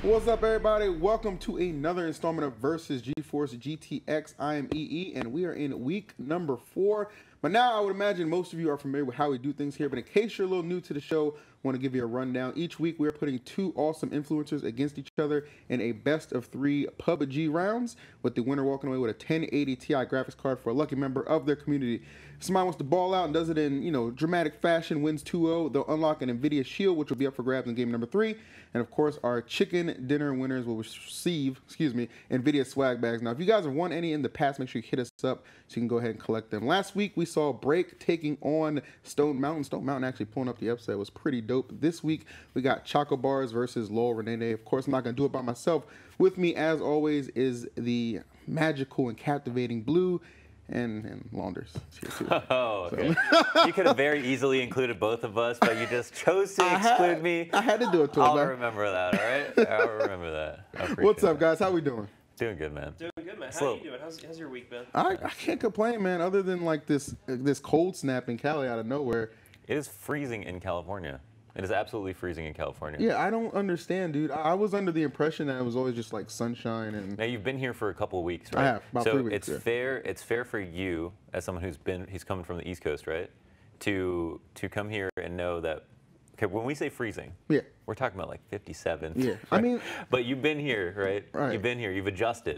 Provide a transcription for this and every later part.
What's up, everybody? Welcome to another installment of Versus GeForce GTX. I am EE, and we are in week number 4. But now I would imagine most of you are familiar with how we do things here. But in case you're a little new to the show, I want to give you a rundown. Each week we are putting 2 awesome influencers against each other in a best of 3 PUBG rounds, with the winner walking away with a 1080 Ti graphics card for a lucky member of their community. If somebody wants to ball out and does it in, dramatic fashion, wins 2-0, they'll unlock an NVIDIA shield, which will be up for grabs in game number 3. And of course, our chicken dinner winners will receive, NVIDIA swag bags. Now, if you guys have won any in the past, make sure you hit us up so you can go ahead and collect them. Last week, we saw Break taking on Stone Mountain. Stone Mountain actually pulling up the upset. It was pretty dope. This week, we got XChocoBars versus lolrenaynay. Of course, I'm not going to do it by myself. With me, as always, is the magical and captivating Blue. And Launders is here too. Oh, okay. So. You could have very easily included both of us, but you just chose to exclude me. I had to do it to I'll remember that, all right? I'll remember that. What's up, guys? How we doing? Doing good, man. Doing good, man. How are you doing? How's your week been? I can't complain, man, other than like this cold snap in Cali out of nowhere. It is freezing in California. It is absolutely freezing in California. Yeah, I don't understand, dude. I was under the impression that it was always just like sunshine and. Now you've been here for a couple of weeks, right? I have about 3 weeks. So it's fair for you as someone he's coming from the East Coast, right? To come here and know that. Okay, when we say freezing, yeah, we're talking about like 57. Yeah, right? I mean. But you've been here, right? Right. You've been here. You've adjusted.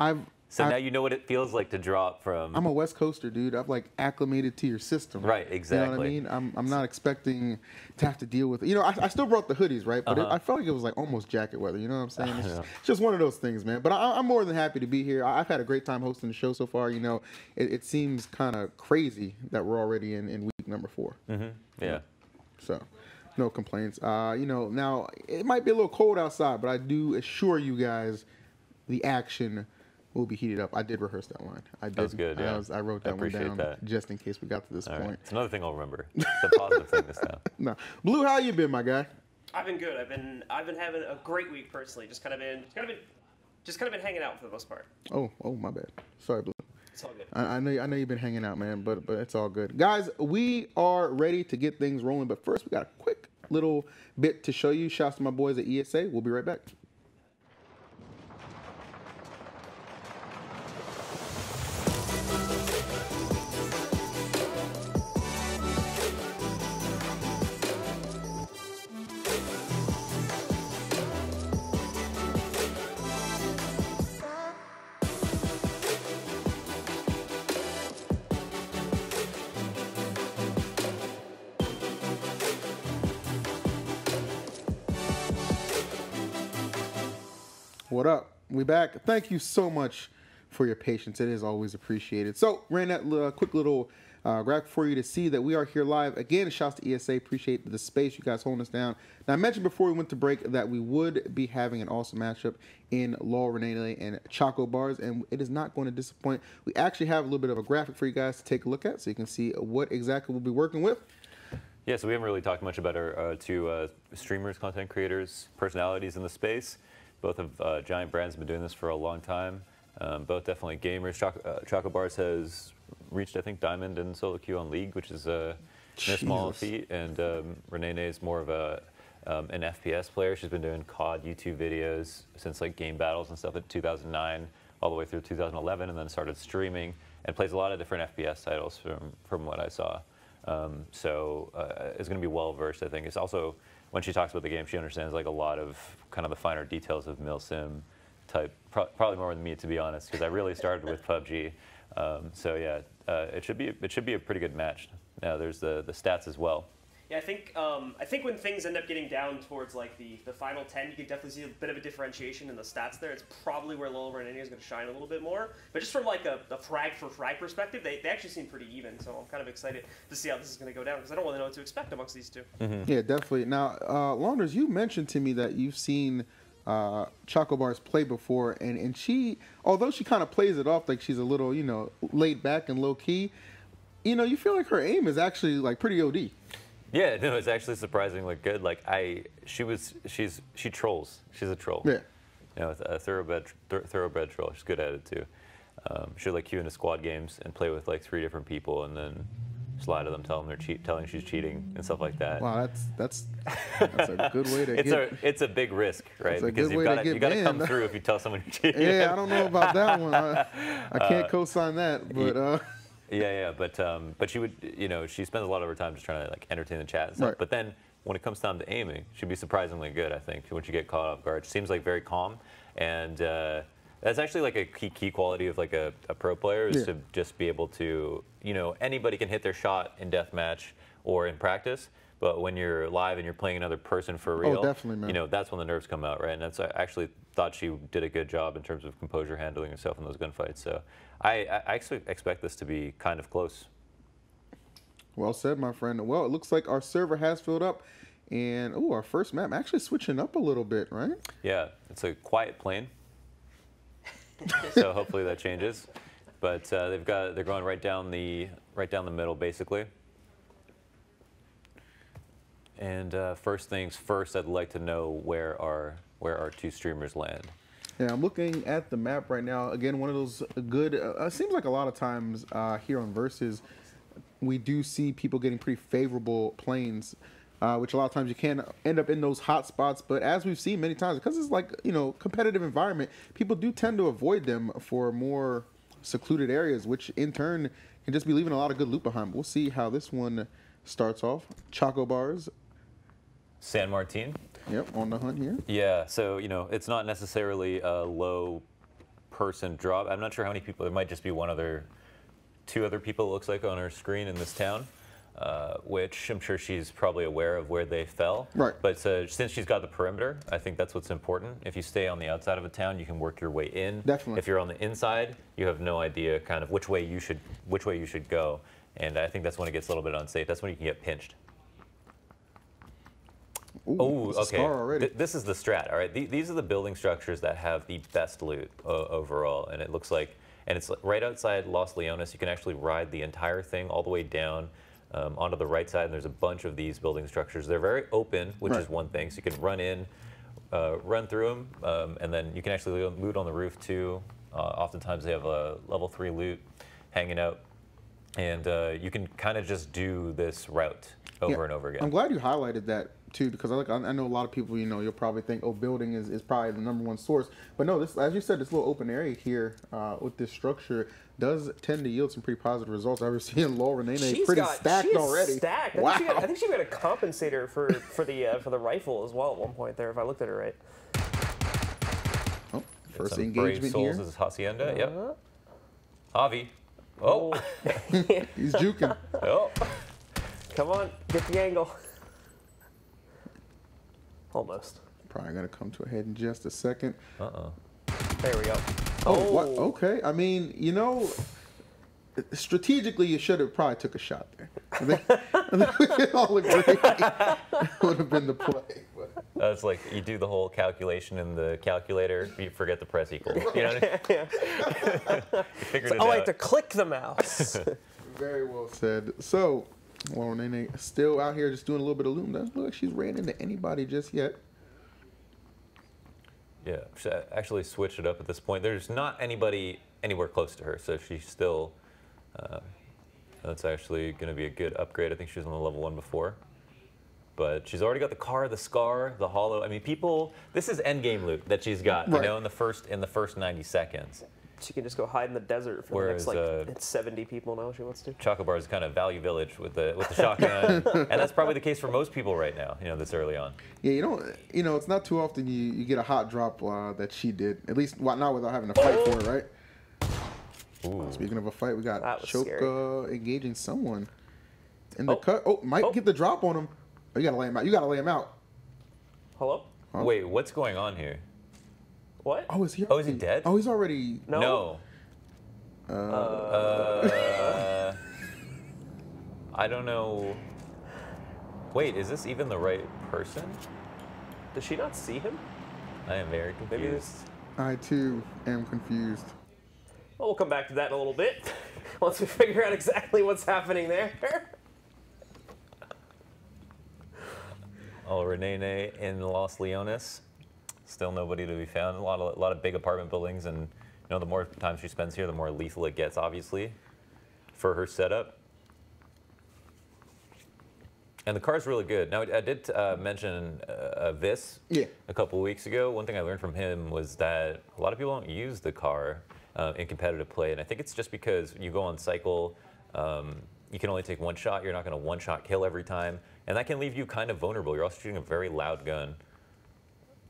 So now you know what it feels like to drop from. I'm a West Coaster, dude. I've like acclimated to your system. Right, exactly. You know what I mean? I'm not expecting to have to deal with it. I still brought the hoodies, right? But I felt like it was like almost jacket weather. You know what I'm saying? It's just one of those things, man. But I'm more than happy to be here. I've had a great time hosting the show so far. It seems kind of crazy that we're already in week number 4. Mm-hmm. Yeah. So. No complaints. Now it might be a little cold outside, but I do assure you guys the action will be heated up. I did rehearse that line. That was good, yeah. I wrote that one down just in case we got to this point. Right. It's another thing I'll remember. It's a positive thing this time. No. Blue, how you been, my guy? I've been good. I've been having a great week personally. Just kind of been hanging out for the most part. Oh, my bad. Sorry, Blue. It's all good. I know you've been hanging out, man, but it's all good. Guys, we are ready to get things rolling, but first we got a quick little bit to show you. Shouts to my boys at ESA. We'll be right back. What up? We back. Thank you so much for your patience. It is always appreciated. So, ran that quick little graphic for you to see that we are here live. Again, shouts to ESA. Appreciate the space. You guys holding us down. Now, I mentioned before we went to break that we would be having an awesome matchup in lolrenaynay and XChocoBars, and it is not going to disappoint. We actually have a little bit of a graphic for you guys to take a look at so you can see what exactly we'll be working with. Yeah, so we haven't really talked much about our 2 streamers, content creators, personalities in the space. Both of giant brands have been doing this for a long time. Both definitely gamers. XChocoBars has reached, I think, Diamond and solo queue on League, which is no small feat. And renaynay is more of an FPS player. She's been doing COD YouTube videos since like game battles and stuff in 2009, all the way through 2011, and then started streaming and plays a lot of different FPS titles from what I saw. So it's going to be well versed, I think. It's also, when she talks about the game, she understands like a lot of kind of the finer details of milsim type, probably more than me, to be honest, because I really started with PUBG. So yeah, it should be a pretty good match. Now there's the stats as well. Yeah, I think when things end up getting down towards like the final 10, you can definitely see a bit of a differentiation in the stats there. It's probably where lolrenaynay is going to shine a little bit more. But just from like a frag for frag perspective, they actually seem pretty even. So I'm kind of excited to see how this is going to go down because I don't really know what to expect amongst these 2. Mm-hmm. Yeah, definitely. Now, Launders, you mentioned to me that you've seen XChocoBars play before, and she, although she kind of plays it off like she's a little, laid back and low key, you feel like her aim is actually like pretty OD. Yeah, no, it's actually surprisingly good. Like she trolls. She's a troll. Yeah. A thoroughbred troll. She's good at it too. She'll like queue into squad games and play with like 3 different people, and then lie to them, telling she's cheating and stuff like that. Wow, that's a good way to It's a big risk, right? It's a Because good way to you got to get come banned. through if you tell someone you're cheating. Yeah, I don't know about that one. I can't co-sign that, but Yeah, but she would, she spends a lot of her time just trying to like entertain the chat and stuff. Right. But then when it comes time to aiming, she'd be surprisingly good, I think, once you get caught off guard. She seems like very calm, and that's actually like a key quality of like a pro player is to just be able to, anybody can hit their shot in deathmatch or in practice, but when you're live and you're playing another person for real, definitely, man. That's when the nerves come out, right? And I actually thought she did a good job in terms of composure handling herself in those gunfights. So I actually expect this to be kind of close. Well said, my friend. Well, it looks like our server has filled up, and our first map actually switching up a little bit, right? Yeah, it's a quiet plane. So hopefully that changes, but they're going right down the middle basically. And first things first, I'd like to know where our two streamers land. Yeah, I'm looking at the map right now. Again, one of those good. It seems like a lot of times here on Versus, we do see people getting pretty favorable planes. Which a lot of times you can end up in those hot spots, but as we've seen many times, because it's like, competitive environment, people do tend to avoid them for more secluded areas, which in turn can just be leaving a lot of good loot behind. We'll see how this one starts off. XChocoBars. San Martin. Yep, on the hunt here. Yeah, so, it's not necessarily a low person drop. I'm not sure how many people, there might just be two other people, it looks like, on our screen in this town. Which I'm sure she's probably aware of where they fell. Right. But since she's got the perimeter, I think that's what's important. If you stay on the outside of a town, you can work your way in. Definitely. If you're on the inside, you have no idea kind of which way you should go. And I think that's when it gets a little bit unsafe. That's when you can get pinched. Ooh, it's a okay. scar already. This is the strat. All right. These are the building structures that have the best loot overall, and it looks like, and it's right outside Los Leones. You can actually ride the entire thing all the way down. Onto the right side, and there's a bunch of these building structures. They're very open, which is one thing, so you can run in, run through them, and then you can actually loot on the roof too. Oftentimes they have a level 3 loot hanging out, and you can kind of just do this route over and over again. I'm glad you highlighted that too, because I know a lot of people, you'll probably think, building is probably the #1 source. But no, this, as you said, this little open area here with this structure does tend to yield some pretty positive results. I've seen lolrenaynay pretty stacked already. Stacked. Wow. I think she got a compensator for the rifle as well at one point there, if I looked at it right. Oh, first Some engagement Brave Souls here. is Hacienda. Yep. Avi. Oh. He's juking. Oh. Come on, get the angle. Almost. Probably gonna come to a head in just a second. There we go. Oh, what? Okay. I mean, strategically, you should have probably took a shot there. I think we can all agree it would have been the play. But. It's like you do the whole calculation in the calculator, you forget to press equal. You know what I mean? You figured it I out. like to click the mouse. Very well said. So, lolrenaynay still out here just doing a little bit of loot. Doesn't look like she's ran into anybody just yet. Yeah, she actually switched it up at this point. There's not anybody anywhere close to her, so she's still. That's actually going to be a good upgrade. I think she was on the level 1 before, but she's already got the car, the scar, the hollow. I mean, this is endgame loot that she's got. Right. In the first 90 seconds. She can just go hide in the desert for the next it's 70 people now she wants to. XChocoBars is kind of value village with the shotgun, and that's probably the case for most people right now. This early on. Yeah, it's not too often you get a hot drop that she did. At least not without having to fight for it, right? Ooh. Speaking of a fight, we got Choke engaging someone in the cut. Oh, might get the drop on him. Oh, you gotta lay him out. You gotta lay him out. Hello? Huh? Wait, what's going on here? What? Oh, is he? Oh, is he dead? Oh, he's already. No. I don't know. Wait, is this even the right person? Does she not see him? I am very confused. I too am confused. Well, we'll come back to that in a little bit once we figure out exactly what's happening there. lolrenaynay in Los Leones. Still nobody to be found. A lot of big apartment buildings, and the more time she spends here, the more lethal it gets, obviously, for her setup. And the car's really good. Now, I did mention Vis a couple of weeks ago. One thing I learned from him was that a lot of people don't use the car in competitive play, and I think it's just because you go on cycle, you can only take one shot. You're not going to one-shot kill every time, and that can leave you kind of vulnerable. You're also shooting a very loud gun.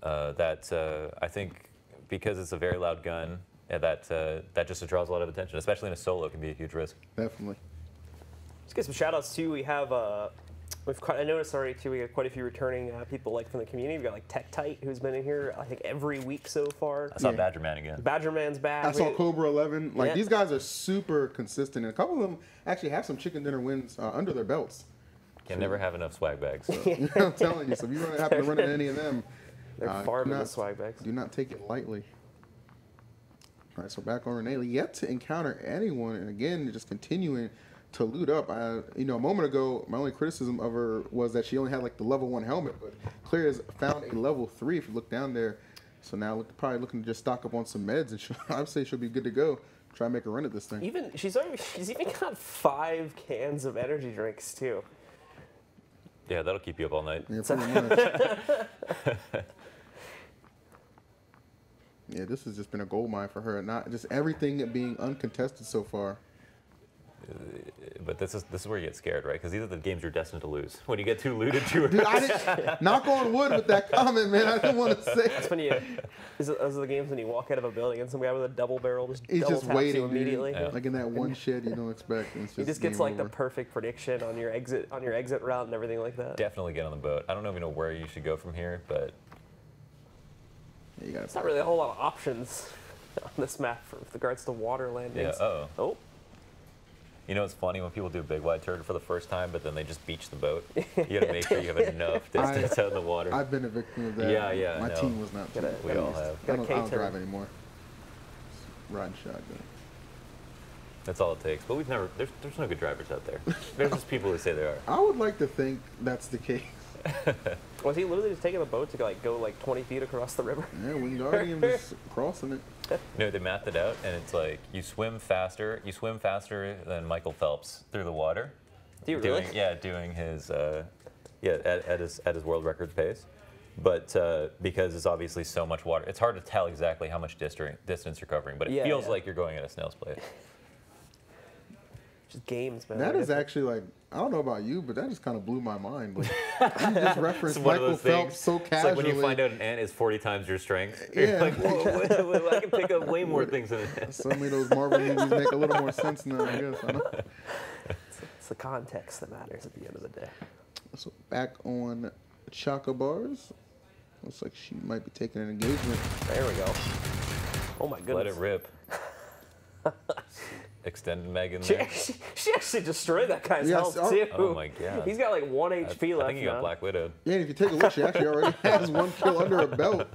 I think because it's a very loud gun, that just draws a lot of attention, especially in a solo. It can be a huge risk. Definitely. Let's get some shout-outs too. We have. I noticed already too. We got quite a few returning people like from the community. We got like Tech Tight, who's been in here I think every week so far. I saw Badger Man again. Badger Man's back. I saw Cobra 11. Like these guys are super consistent, and a couple of them actually have some chicken dinner wins under their belts. Can never have enough swag bags. So, I'm telling you. So if you happen to run into any of them, they're farming the swag bags. Do not take it lightly. All right, so back on Renay, yet to encounter anyone, and again, just continuing to loot up. A moment ago, my only criticism of her was that she only had like the level 1 helmet, but Claire has found a level 3 if you look down there. So now probably looking to just stock up on some meds, and I'd say she'll be good to go. Try and make a run at this thing. She's even got 5 cans of energy drinks too. Yeah, that'll keep you up all night. Yeah, pretty much. Yeah, this has just been a gold mine for her. Not just everything being uncontested so far. But this is where you get scared, right? Because these are the games you're destined to lose. When you get too looted, you Dude, I didn't knock on wood with that comment, man. I didn't want to say. That's when those are the games when you walk out of a building and some guy with a double barrel he's double just taps waiting, you immediately. Yeah. Like in that one shed you don't expect. He just gets like the perfect prediction on your exit route and everything like that. Definitely get on the boat. I don't even know where you should go from here, but it's not really a whole lot of options on this map with regards to water landings. Yeah. Oh. You know, it's funny when people do big wide turret for the first time, but then they just beach the boat. You got to make sure you have enough distance out in the water. I've been a victim of that. Yeah. My team was not. We all have. I don't drive anymore. Riding shotgun. That's all it takes. But there's no good drivers out there. There's just people who say there are. I would like to think that's the case. Was he literally just taking the boat to go like 20 feet across the river? Yeah, Wingardium just crossing it. No, they mapped it out, and it's like you swim faster than Michael Phelps through the water. Do you really? Doing his at his world record pace. But because it's obviously so much water, it's hard to tell exactly how much distance you're covering. But it feels like you're going at a snail's pace. Just games, man. That is actually like, I don't know about you, but that just kind of blew my mind. Like, you just referenced Michael Phelps so casually. It's like when you find out an ant is 40 times your strength. Yeah. You're like, whoa, I can pick up way more things than an ant. Some of those Marvel movies make a little more sense now, I guess. I know. It's the context that matters at the end of the day. So back on XChocoBars. Looks like she might be taking an engagement. There we go. Oh my goodness. Let it rip. Extended Meg in there. She actually destroyed that guy's health too. Oh my god. He's got like 1 HP left. I think he got Black Widow. Yeah, if you take a look, she actually already has 1 kill under her belt.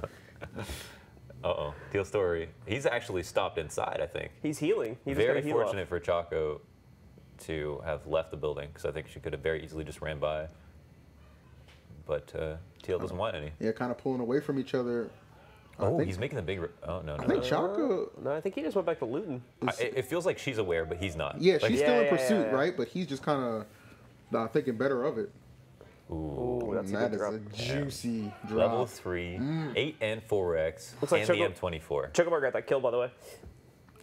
Uh-oh. Teal Story. He's actually stopped inside, I think. He's healing. He's very fortunate for Choco to have left the building, because I think she could have very easily just ran by. But Teal doesn't want any. Yeah, kind of pulling away from each other. He's making the big. Oh no! I think Choco. No, I think he just went back to looting. It feels like she's aware, but he's not. Yeah, she's still in pursuit, right? But he's just kind of thinking better of it. Ooh, that's that is drop. a juicy drop. Level 3, 8 and 4x, Looks like and the M24. XChocoBar got that kill, by the way.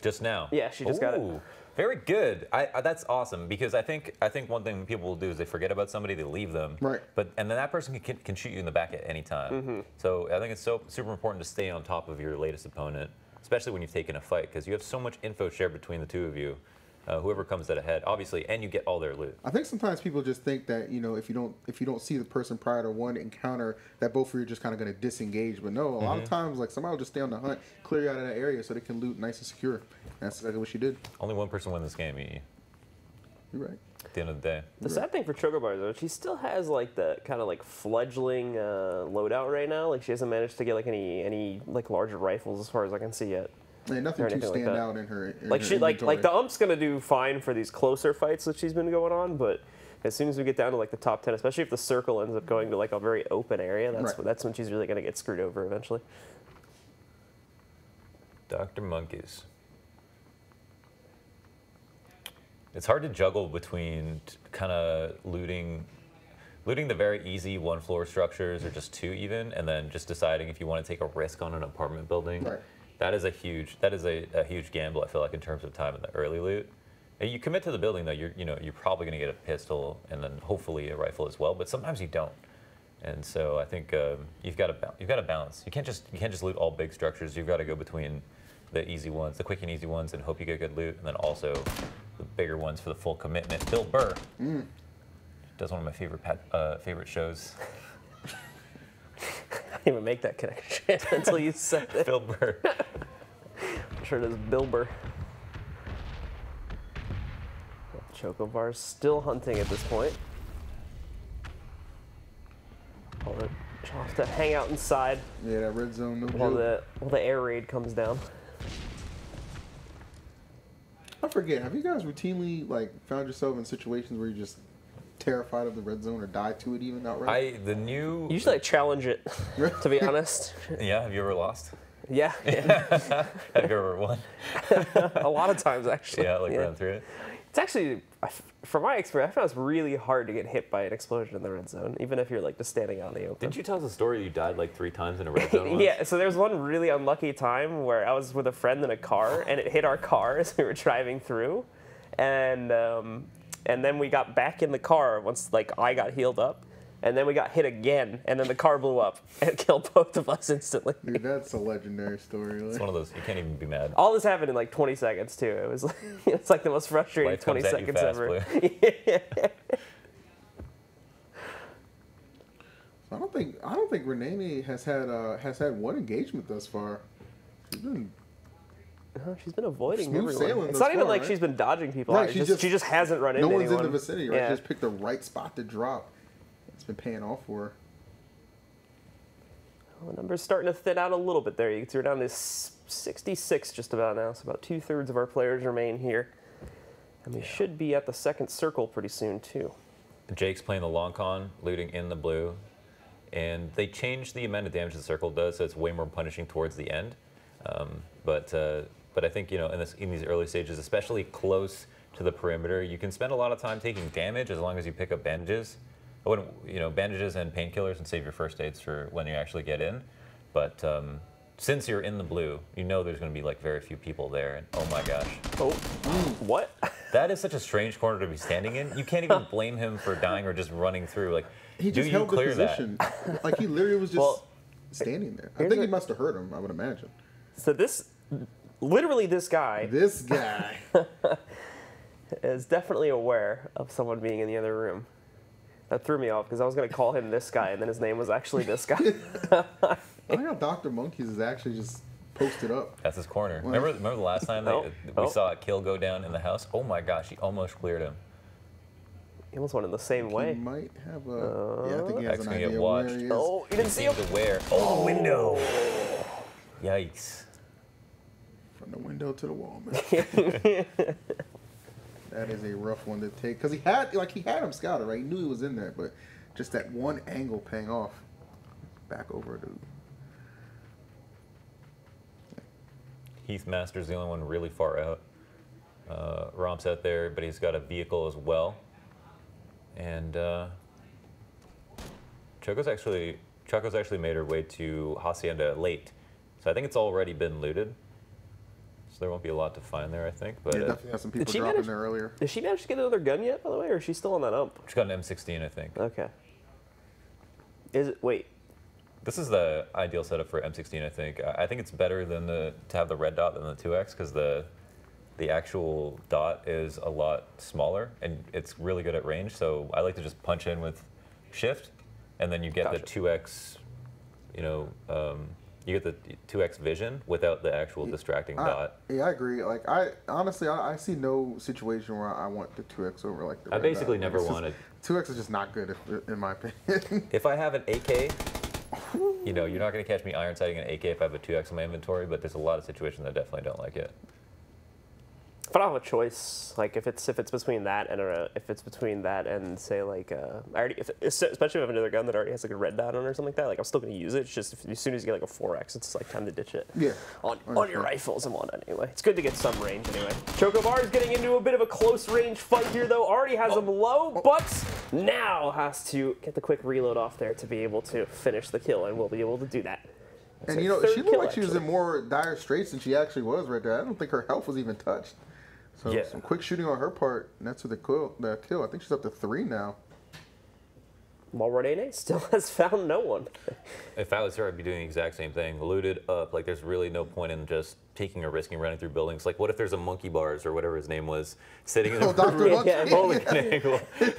Just now. Yeah, she just got it. Very good. That's awesome, because I think one thing people will do is they forget about somebody, they leave them. Right. And then that person can shoot you in the back at any time. Mm-hmm. So I think it's super important to stay on top of your latest opponent, especially when you've taken a fight, because you have so much info shared between the two of you. Whoever comes out ahead, obviously, and you get all their loot. I think sometimes people just think that, you know, if you don't see the person prior to one encounter, that both of you are just kind of going to disengage. But no, a lot of times, like, somebody will just stay on the hunt, clear you out of that area so they can loot nice and secure. That's exactly what she did. Only one person wins this game, You're right. at the end of the day. The sad thing for XChocoBars, though, she still has like the kind of like fledgling loadout right now. Like she hasn't managed to get like any like larger rifles as far as I can see yet. Yeah, nothing too stand out in her. Like she like the ump's gonna do fine for these closer fights that she's been going on, but as soon as we get down to like the top 10, especially if the circle ends up going to like a very open area, that's when she's really gonna get screwed over eventually. Dr. Monkeys. It's hard to juggle between kind of looting looting the very easy one-floor structures or just two even, and then just deciding if you want to take a risk on an apartment building. Right. That is a huge huge gamble. I feel like in terms of time in the early loot. And you commit to the building though, you're probably going to get a pistol and then hopefully a rifle as well. But sometimes you don't. And so I think you've got to balance. You can't just loot all big structures. You've got to go between the easy ones, the quick and easy ones, and hope you get good loot, and then also the bigger ones for the full commitment. Bill Burr does one of my favorite shows. I didn't even make that connection until you said it. Bill Burr. I'm sure it is Bill Burr. XChocoBars still hunting at this point. I'll have to hang out inside. Yeah, that red zone, no while joke. the air raid comes down. I forget, have you guys routinely like found yourself in situations where you're just terrified of the red zone or die to it even outright? Usually I challenge it, to be honest. Yeah, have you ever lost? Yeah. Have you ever won? A lot of times, actually. Yeah, run through it. It's actually, from my experience, I found it's really hard to get hit by an explosion in the red zone, even if you're like just standing out in the open. Didn't you tell us a story you died like 3 times in a red zone once? Yeah, so there was one really unlucky time where I was with a friend in a car, and it hit our car as we were driving through, and then we got back in the car once I got healed up, and then we got hit again, and then the car blew up and killed both of us instantly. Dude, that's a legendary story. It's one of those, you can't even be mad. All this happened in like 20 seconds too. It was like, it's like the most frustrating Life 20 comes at you seconds fast, ever. I don't think Renaynay has had one engagement thus far. She's been avoiding Smooth everyone. sailing It's thus not even far, like right? she's been dodging people. Right, She just hasn't run into no anyone. one's in the vicinity, right? Yeah. She just picked the right spot to drop. It's been paying off for her. Well, the number's starting to thin out a little bit there. You can see we're down to 66 just about now. So about 2/3 of our players remain here. And we should be at the second circle pretty soon too. Jake's playing the long con, looting in the blue. And they changed the amount of damage the circle does, so it's way more punishing towards the end. But I think, in these early stages, especially close to the perimeter, you can spend a lot of time taking damage as long as you pick up bandages. I wouldn't, bandages and painkillers, and save your first aids for when you actually get in. But since you're in the blue, there's going to be like very few people there. And oh my gosh. Oh, what? That is such a strange corner to be standing in. You can't even blame him for dying or just running through. Like, He just held the position. Like he literally was just standing there. I think he must have hurt him, I would imagine. So literally this guy. This guy. is definitely aware of someone being in the other room. That threw me off because I was going to call him this guy, and then his name was actually this guy. I think how Dr. Monkeys is actually just posted up. That's his corner. Remember the last time we saw a kill go down in the house? Oh my gosh, he almost cleared him. He almost went in the same way. He might have a... yeah, I think he has an Actually, idea watched. where he is. Oh, you didn't see him? Where? Oh, the window. Yikes. From the window to the wall, man. That is a rough one to take. Because he had him scouted, right? He knew he was in there, but just that one angle paying off. Back over, dude. Heath Master's the only one really far out. Romp's out there, but he's got a vehicle as well. And Choco's actually made her way to Hacienda late. So I think it's already been looted. So there won't be a lot to find there, I think. But yeah, definitely have some people dropping there earlier. Did she manage to get another gun yet, by the way, or is she still on that ump? She's got an M16, I think. Okay. Wait. This is the ideal setup for M16, I think. I think it's better than to have the red dot than the 2X because the actual dot is a lot smaller and it's really good at range. So I like to just punch in with shift, and then you get the 2X. You get the 2X vision without the actual distracting dot. Yeah, I agree. Like I see no situation where I want the 2X over like the red I basically dot. never wanted. 2X is just not good, in my opinion. If I have an AK, you're not going to catch me iron sighting an AK if I have a 2X in my inventory, but there's a lot of situations I definitely don't like it. If I don't have a choice, like if it's between that and say like especially if I have another gun that already has like a red dot on it or something like that, like I'm still gonna use it. It's just as soon as you get like a 4X, it's like time to ditch it. Yeah. On your rifles and whatnot anyway. It's good to get some range anyway. XChocoBars getting into a bit of a close range fight here though. Already has him low, but now has to get the quick reload off there to be able to finish the kill, and we'll be able to do that. That's And her you know, third she looked kill, like she was in actually. more dire straits than she actually was right there. I don't think her health was even touched. So Yeah. some quick shooting on her part, and that's with the kill. I think she's up to 3 now. lolrenaynay still has found no one. If I was her, I'd be doing the exact same thing. Looted up. Like, there's really no point in just taking a risk and running through buildings. Like, what if there's a monkey bars or whatever his name was sitting in Oh, a Dr. Monkey. Yeah. holding an angle? You know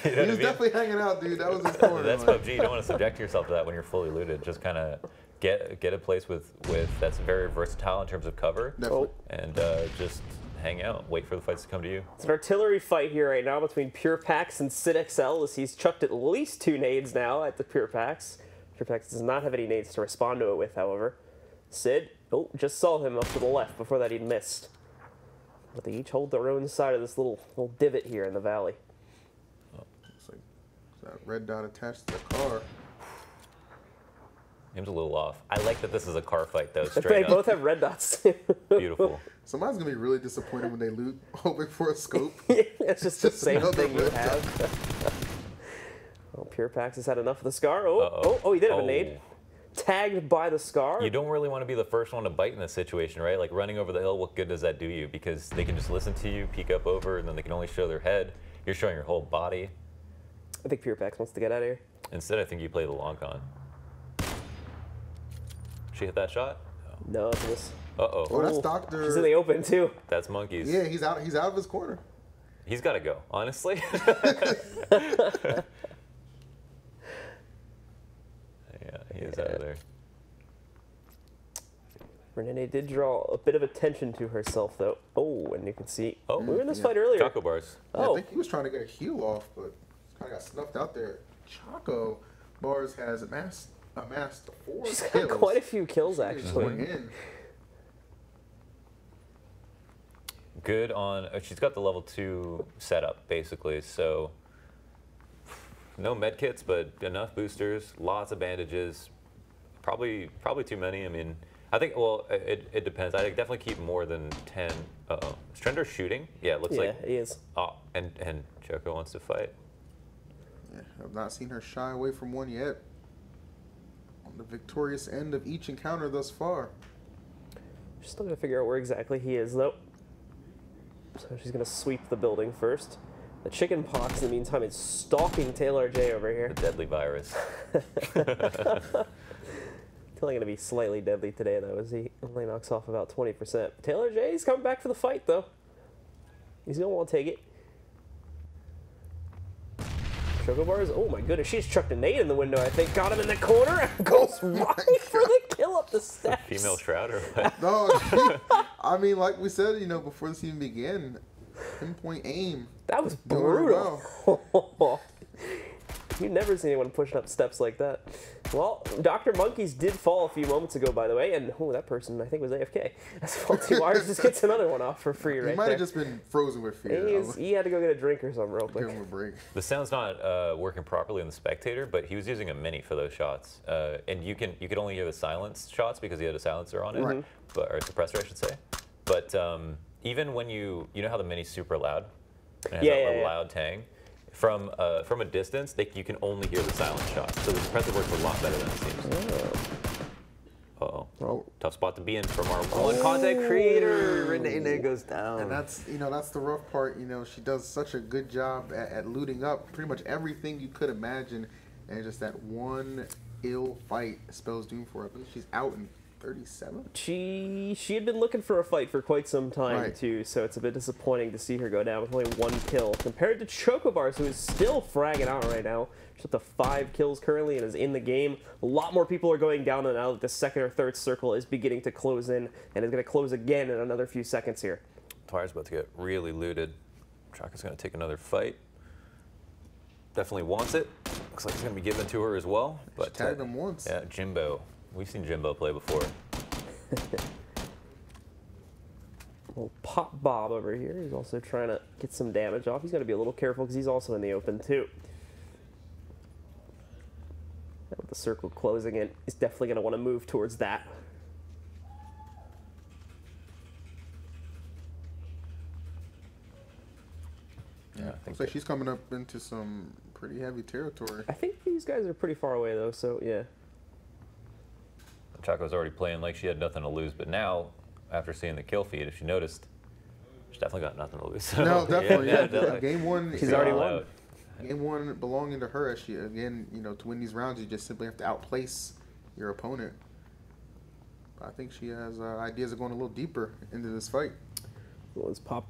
He what I was mean? definitely hanging out, dude. That was his corner. That's like. PUBG. You don't want to subject yourself to that when you're fully looted. Just kind of get a place with that's very versatile in terms of cover, Definitely. and just hang out. Wait for the fights to come to you. It's an artillery fight here right now between Pure Pax and Sid XL, as he's chucked at least 2 nades now at the Pure Pax. Pure Pax does not have any nades to respond to it with, however. Sid, oh, just saw him up to the left. Before that, he'd missed. But they each hold their own side of this little divot here in the valley. Looks like that red dot attached to the car. Aim's a little off. I like that this is a car fight, though. They Straight both up. have red dots. Beautiful. Somebody's gonna be really disappointed when they loot, hoping for a scope. It's just the Just same another thing you red have. Oh, Pure Pax has had enough of the Scar. Oh, Uh-oh. oh, he did have a Oh. nade. Tagged by the Scar. You don't really want to be the first one to bite in this situation, right? Like running over the hill, what good does that do you? Because they can just listen to you, peek up over, and then they can only show their head. You're showing your whole body. I think Pure Pax wants to get out of here. Instead, I think you play the long con. She hit that shot? No, it's this. Oh, Uh-oh. that's Ooh, Doctor. She's in the open, too. That's monkeys. Yeah, he's out. He's out of his corner. He's got to go, honestly. Yeah, he is out of there. Renaynay did draw a bit of attention to herself, though. Oh, and you can see. Oh, We were in this yeah. fight earlier. CHOCOBars. Yeah, I Oh, think he was trying to get a heal off, but kind of got snuffed out there. XChocoBars has amassed 4 she's got kills. quite a few kills, She's actually. going in. Good on. She's got the level 2 setup, basically. So, no med kits, but enough boosters, lots of bandages. Probably too many. I mean, I think, well, it depends. I definitely keep more than 10. Uh-oh. Is Trender shooting? Yeah, it looks Yeah, like. he is. Oh, and Choco wants to fight. Yeah, I've not seen her shy away from one yet. On the victorious end of each encounter thus far. She's still gonna figure out where exactly he is, though. So she's gonna sweep the building first. The chicken pox, in the meantime, is stalking Taylor J over here. The deadly virus. It's only gonna be slightly deadly today, though, as he only knocks off about 20%. Taylor J is coming back for the fight, though. He's gonna want to take it. CHOCOBars, oh my goodness, she's chucked a nade in the window, I think. Got him in the corner and goes right for the kill up the steps. Female Shroud or what? No, I mean, like we said, before this even began, pinpoint aim. That was Doing brutal. well. You've never seen anyone pushing up steps like that. Well, Dr. Monkeys did fall a few moments ago, by the way, and that person, I think, was AFK. As Faulty Wires just gets another one off for free right He might there. have just been frozen with fear. He had to go get a drink or something real Give quick. him a break. The sound's not working properly in the spectator, but he was using a mini for those shots, and you could only hear the silence shots because he had a silencer on it, Right. but, or a suppressor, I should say. But even when you know how the mini's super loud, and it has that little loud tang. From a distance, you can only hear the silent shot. So the suppressor works a lot better than it seems. Uh-oh. Oh. Tough spot to be in from our one content creator. Renaynay goes down. And that's the rough part. She does such a good job at looting up pretty much everything you could imagine, and just that one ill fight spells doom for her. I believe she's out in 37. She had been looking for a fight for quite some time, Right. too, so it's a bit disappointing to see her go down with only 1 kill, compared to CHOCOBars, who is still fragging out right now. She's up to 5 kills currently and is in the game. A lot more people are going down, and now that the second or third circle is beginning to close in, and is going to close again in another few seconds here. Fire's about to get really looted. Chaka's going to take another fight. Definitely wants it. Looks like it's going to be given to her as well. But tagged him once. Yeah, Jimbo. We've seen Jimbo play before. Little Pop Bob over here. He's also trying to get some damage off. He's got to be a little careful because he's also in the open, too. And with the circle closing in, he's definitely going to want to move towards that. Yeah, Looks like she's coming up into some pretty heavy territory. I think these guys are pretty far away though, so yeah. Choco's already playing like she had nothing to lose, but now, after seeing the kill feed, if she noticed, she's definitely got nothing to lose. No, definitely. Yeah, definitely. Game one. She's already won. Game one belonging to her. As she again, to win these rounds, you just simply have to outplace your opponent. I think she has ideas of going a little deeper into this fight. Well, this Pop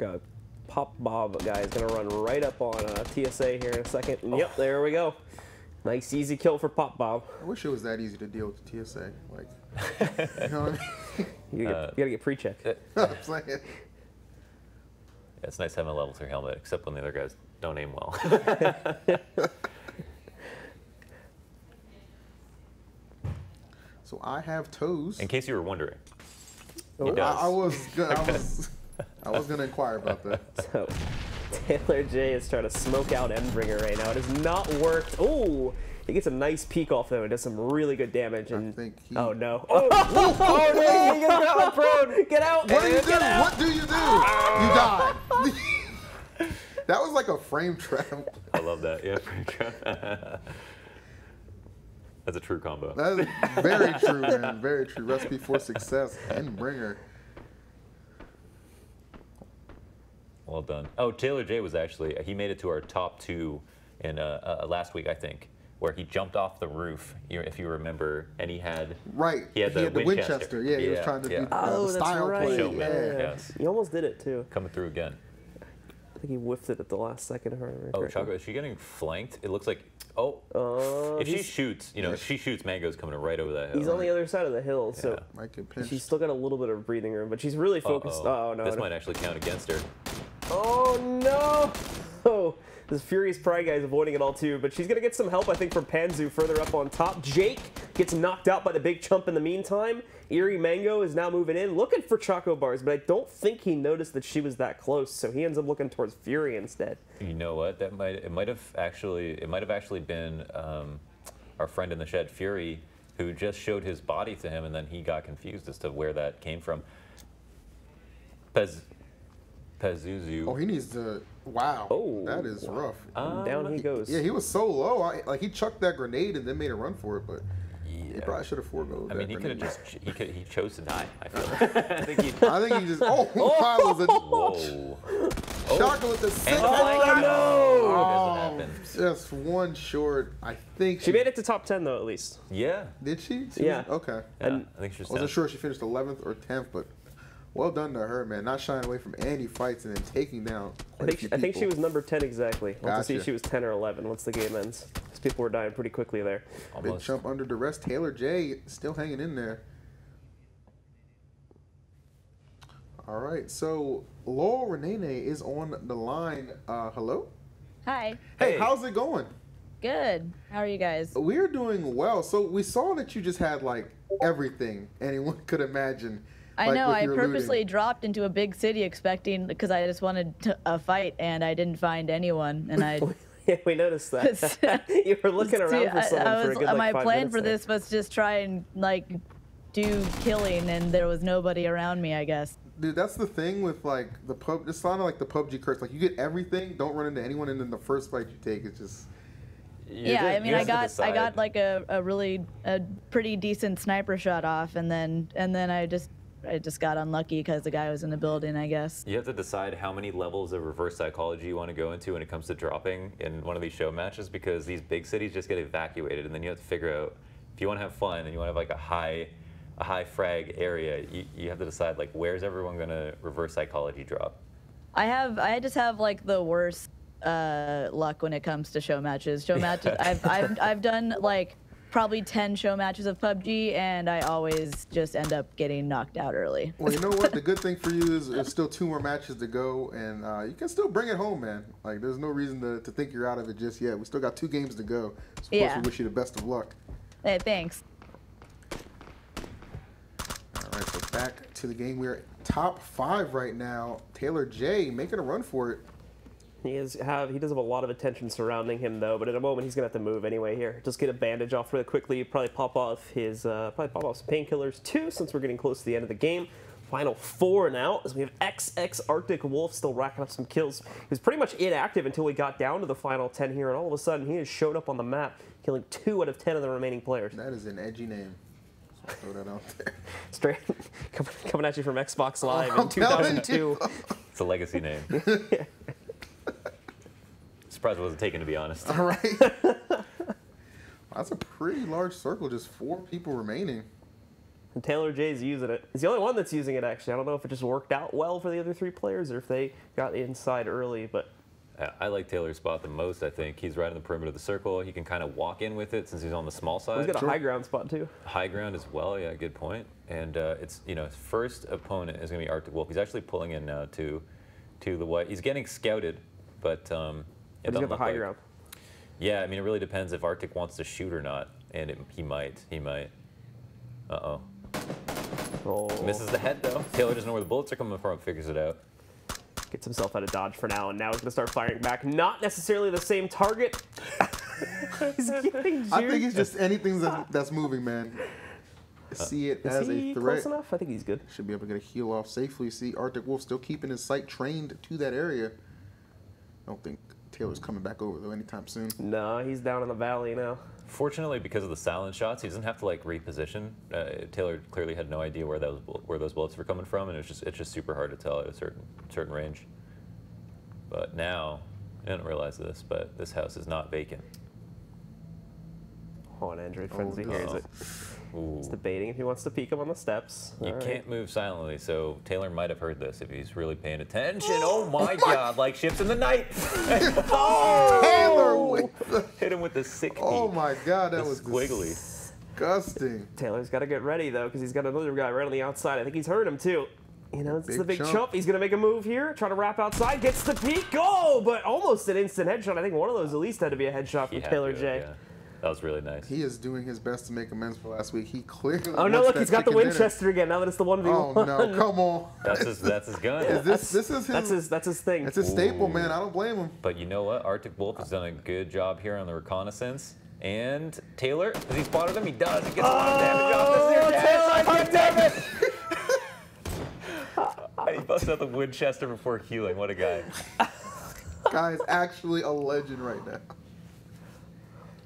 Bob guy is going to run right up on TSA here in a second. And yep, there we go. Nice, easy kill for Pop Bob. I wish it was that easy to deal with the TSA. Like, you know what I mean? You gotta get pre-checked. I'm saying. Yeah, it's nice having a level 3 helmet, except when the other guys don't aim well. So I have toes. In case you were wondering, he I does. I was gonna inquire about that. So Taylor J is trying to smoke out Endbringer right now. It has not worked. Oh, he gets a nice peek off them and does some really good damage. And I think he... oh no! Oh, oh no! He gets that one prone. Get out! What do you do? Get out. What do you do? You die. That was like a frame trap. I love that. Yeah, frame trap. That's a true combo. That is very true, man. Very true. Recipe for success. Endbringer. Well done. Oh, Taylor J was actually, he made it to our top 2 in last week, I think, where he jumped off the roof, if you remember, and he had the Winchester. Yeah, he was trying to do the style play. Showman. Yeah. Yes. He almost did it too. Coming through again. I think he whiffed it at the last second. If I remember Oh, correctly. Choco, is she getting flanked? It looks like, if she shoots, if she shoots, Mango's coming right over that hill. He's on the other side of the hill, so Might get pinched. she's still got a little bit of breathing room, but she's really focused. Oh no! This might actually count against her. Oh no! Oh, this Furious Pride guy is avoiding it all too, but she's gonna get some help, I think, from Panzu further up on top. Jake gets knocked out by the big chump in the meantime. Eerie Mango is now moving in, looking for CHOCOBARS, but I don't think he noticed that she was that close, so he ends up looking towards Fury instead. You know what? It might have actually been our friend in the shed, Fury, who just showed his body to him, and then he got confused as to where that came from. Pazuzu. Oh, he needs to. Wow. Oh, that is rough. Down he goes. Yeah, he was so low. Like he chucked that grenade and then made a run for it, but he probably should have foregoed. I mean, he could have just he chose to die. I feel like. I think he just. Oh, was a whoa. Chocolate with the sick. Oh, no! Just one short. I think she made it to top 10 though, at least. Yeah. Did she? Yeah. Okay. Yeah, I think she was. I wasn't sure if she finished 11th or 10th, but well done to her, man. Not shying away from any fights and then taking down. I think she was number 10 exactly. We'll have to see Gotcha. if she was 10 or 11 once the game ends. Because people were dying pretty quickly there. Big jump under duress. Taylor J still hanging in there. All right, so lolrenaynay is on the line. Hello? Hi. Hey, how's it going? Good. How are you guys? We're doing well. So we saw that you just had like everything anyone could imagine. I like, know. with I your purposely looting. dropped into a big city expecting because I just wanted a fight and I didn't find anyone. And I. Yeah, we noticed that. You were looking around for someone for a good like my 5 plan minutes for there. this was just try and like do killing, and there was nobody around me, I guess. Dude, that's the thing with like the pub. It's kind of like the PUBG curse. Like you get everything, don't run into anyone, and then the first fight you take is just. Yeah, I mean, I got like a pretty decent sniper shot off, and then I just got unlucky because the guy was in the building, I guess. You have to decide how many levels of reverse psychology you want to go into when it comes to dropping in one of these show matches, because these big cities just get evacuated, and then you have to figure out if you want to have fun and you want to have like a high frag area, you have to decide like where's everyone gonna reverse psychology drop. I just have like the worst luck when it comes to show matches. Show matches. I've done like probably 10 show matches of PUBG, and I always just end up getting knocked out early. Well, you know what? The good thing for you is there's still 2 more matches to go, and you can still bring it home, man. Like, there's no reason to think you're out of it just yet. We still got 2 games to go. So of course, we wish you the best of luck. Hey, thanks. All right, so back to the game. We're top 5 right now. Taylor J making a run for it. He does have a lot of attention surrounding him though, but in a moment he's gonna have to move anyway here. Just get a bandage off really quickly, probably pop off some painkillers too, since we're getting close to the end of the game. Final 4 now, as we have XX Arctic Wolf still racking up some kills. He was pretty much inactive until we got down to the final 10 here, and all of a sudden he has showed up on the map, killing 2 out of 10 of the remaining players. That is an edgy name. So throw that out there. Straight coming at you from Xbox Live in 2002. It's a legacy name. Surprised it wasn't taken, to be honest. All right. That's a pretty large circle, just 4 people remaining. And Taylor J's using it. He's the only one that's using it, actually. I don't know if it just worked out well for the other 3 players or if they got inside early, but... I like Taylor's spot the most, I think. He's right in the perimeter of the circle. He can kind of walk in with it since he's on the small side. He's got a high ground spot, too. High ground as well, yeah, good point. And it's, you know, his first opponent is going to be Arctic Wolf. He's actually pulling in now to the white. He's getting scouted, but... But he's got the high ground. Yeah, I mean, it really depends if Arctic wants to shoot or not. And he might. Uh-oh. Oh. Misses the head, though. Taylor doesn't know where the bullets are coming from, figures it out. Gets himself out of dodge for now, and now he's going to start firing back. Not necessarily the same target. He's getting juiced. I think it's just anything that's moving, man. See it as a threat. Close enough? I think he's good. Should be able to get a heal off safely. See Arctic Wolf still keeping his sight trained to that area. I don't think Taylor's coming back over, though, anytime soon. No, he's down in the valley now. Fortunately, because of the silent shots, he doesn't have to like reposition. Taylor clearly had no idea where those bullets were coming from, and it's just super hard to tell at a certain range. But now, I didn't realize this, but this house is not vacant. Oh, an Android Frenzy hears it. Ooh. He's debating if he wants to peek him on the steps. You can't move silently, so Taylor might have heard this if he's really paying attention. Oh my God, like ships in the night. Taylor! Hit him with the sick peek. Oh my God, that was squiggly. Disgusting. Taylor's got to get ready, though, because he's got another guy right on the outside. I think he's heard him, too. You know, it's the big chump. He's going to make a move here, try to wrap outside, gets the peek. Oh, but almost an instant headshot. I think one of those at least had to be a headshot from Taylor J. Yeah. That was really nice. He is doing his best to make amends for last week. He clearly. Oh no! Look, he's got the Winchester again. Now that it's the 1v1. Oh no! Come on. That's his gun. This is his. That's his thing. That's his staple, man. I don't blame him. But you know what? Arctic Wolf has done a good job here on the reconnaissance. And Taylor, has he spotted him? He does. He gets a lot of damage off this. Taylor, damn it! And he busted out the Winchester before healing. What a guy. Guy is actually a legend right now.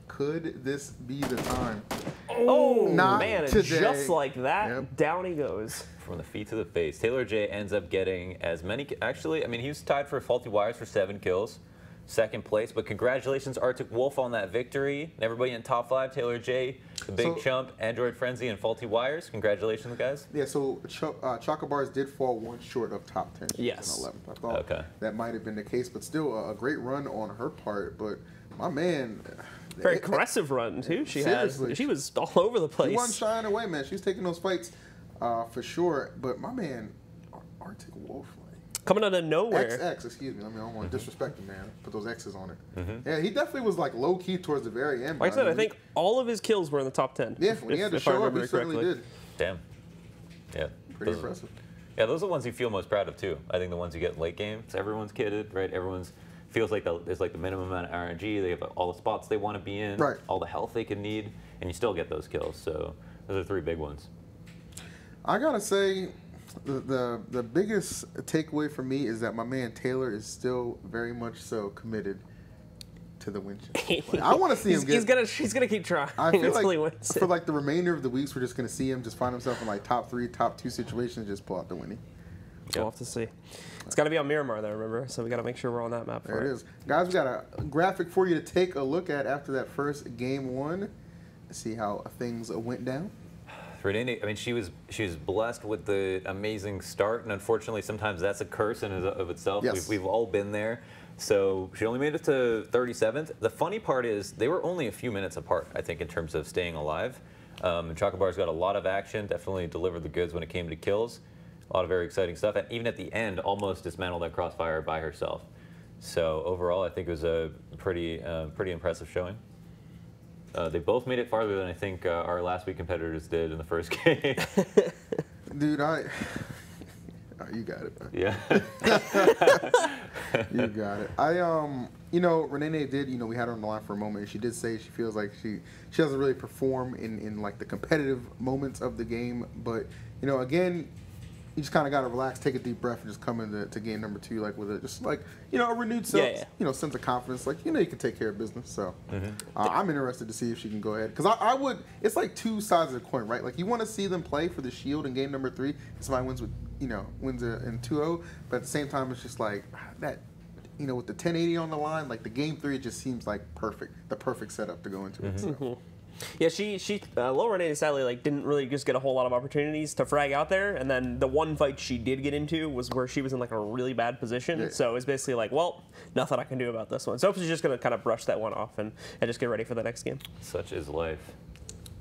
Could this be the time? Oh, not man, today. Just like that, Yep. down he goes. From the feet to the face. Taylor J ends up getting as many, actually, I mean, he was tied for Faulty Wires for 7 kills. Second place, but congratulations Arctic Wolf on that victory. And everybody in top 5, Taylor J, the Big Chump, Android Frenzy, and Faulty Wires. Congratulations, guys. Yeah, so XChocoBars did fall 1 short of top 10. Yes. 11th. I thought that might have been the case, but still a great run on her part. But my man... Very aggressive run, too. She was all over the place. She wasn't shying away, man. She was taking those fights for sure. But my man, Arctic Wolf, coming out of nowhere. XX, excuse me. I don't want to disrespect him, man. Put those X's on it. Yeah, he definitely was like low key towards the very end. Like I said, I think all of his kills were in the top 10. Yeah, when he had to show up, he certainly did. Damn. Yeah. Pretty impressive. Yeah, those are the ones you feel most proud of too. I think the ones you get late game. So everyone's kitted, right? Everyone's feels like there's like the minimum amount of RNG. They have all the spots they want to be in, all the health they can need, and you still get those kills. So those are 3 big ones. I gotta say, the biggest takeaway for me is that my man Taylor is still very much so committed to the Winchester. Like, I want to see him get. He's gonna keep trying. I feel until like he wins for like the remainder of the weeks, we're just gonna see him just find himself in like top 3, top 2 situations, and just pull out the winning. We'll have to see. It's got to be on Miramar, though, remember? So we got to make sure we're on that map. There it is. Guys, we got a graphic for you to take a look at after that first game 1. See how things went down. Renaynay, I mean, she was blessed with the amazing start, and unfortunately, sometimes that's a curse in and of itself. Yes. We've all been there. So she only made it to 37th. The funny part is they were only a few minutes apart, I think, in terms of staying alive. And XChocoBars got a lot of action, definitely delivered the goods when it came to kills. A lot of very exciting stuff, and even at the end, almost dismantled that crossfire by herself. So overall, I think it was a pretty impressive showing. They both made it farther than I think our last week competitors did in the first game. Dude, you got it, man. Yeah. You got it. You know, Renaynay did, we had her on the line for a moment, and she did say she feels like she doesn't really perform in like the competitive moments of the game, but, again, you just kind of got to relax, take a deep breath, and just come into game number 2 like with just like a renewed sense, sense of confidence. Like you can take care of business. So I'm interested to see if she can go ahead, because I would. It's like two sides of the coin, right? Like you want to see them play for the shield in game number 3. Somebody wins with wins in 2-0, but at the same time it's just like that. With the 1080 on the line, like the game 3, it just seems like the perfect setup to go into it. So. Yeah, she lolrenaynay sadly didn't really just get a whole lot of opportunities to frag out there, and then the one fight she did get into was where she was in a really bad position. Yeah. So it's basically well, nothing I can do about this one. So she's just gonna kind of brush that one off and just get ready for the next game. Such is life.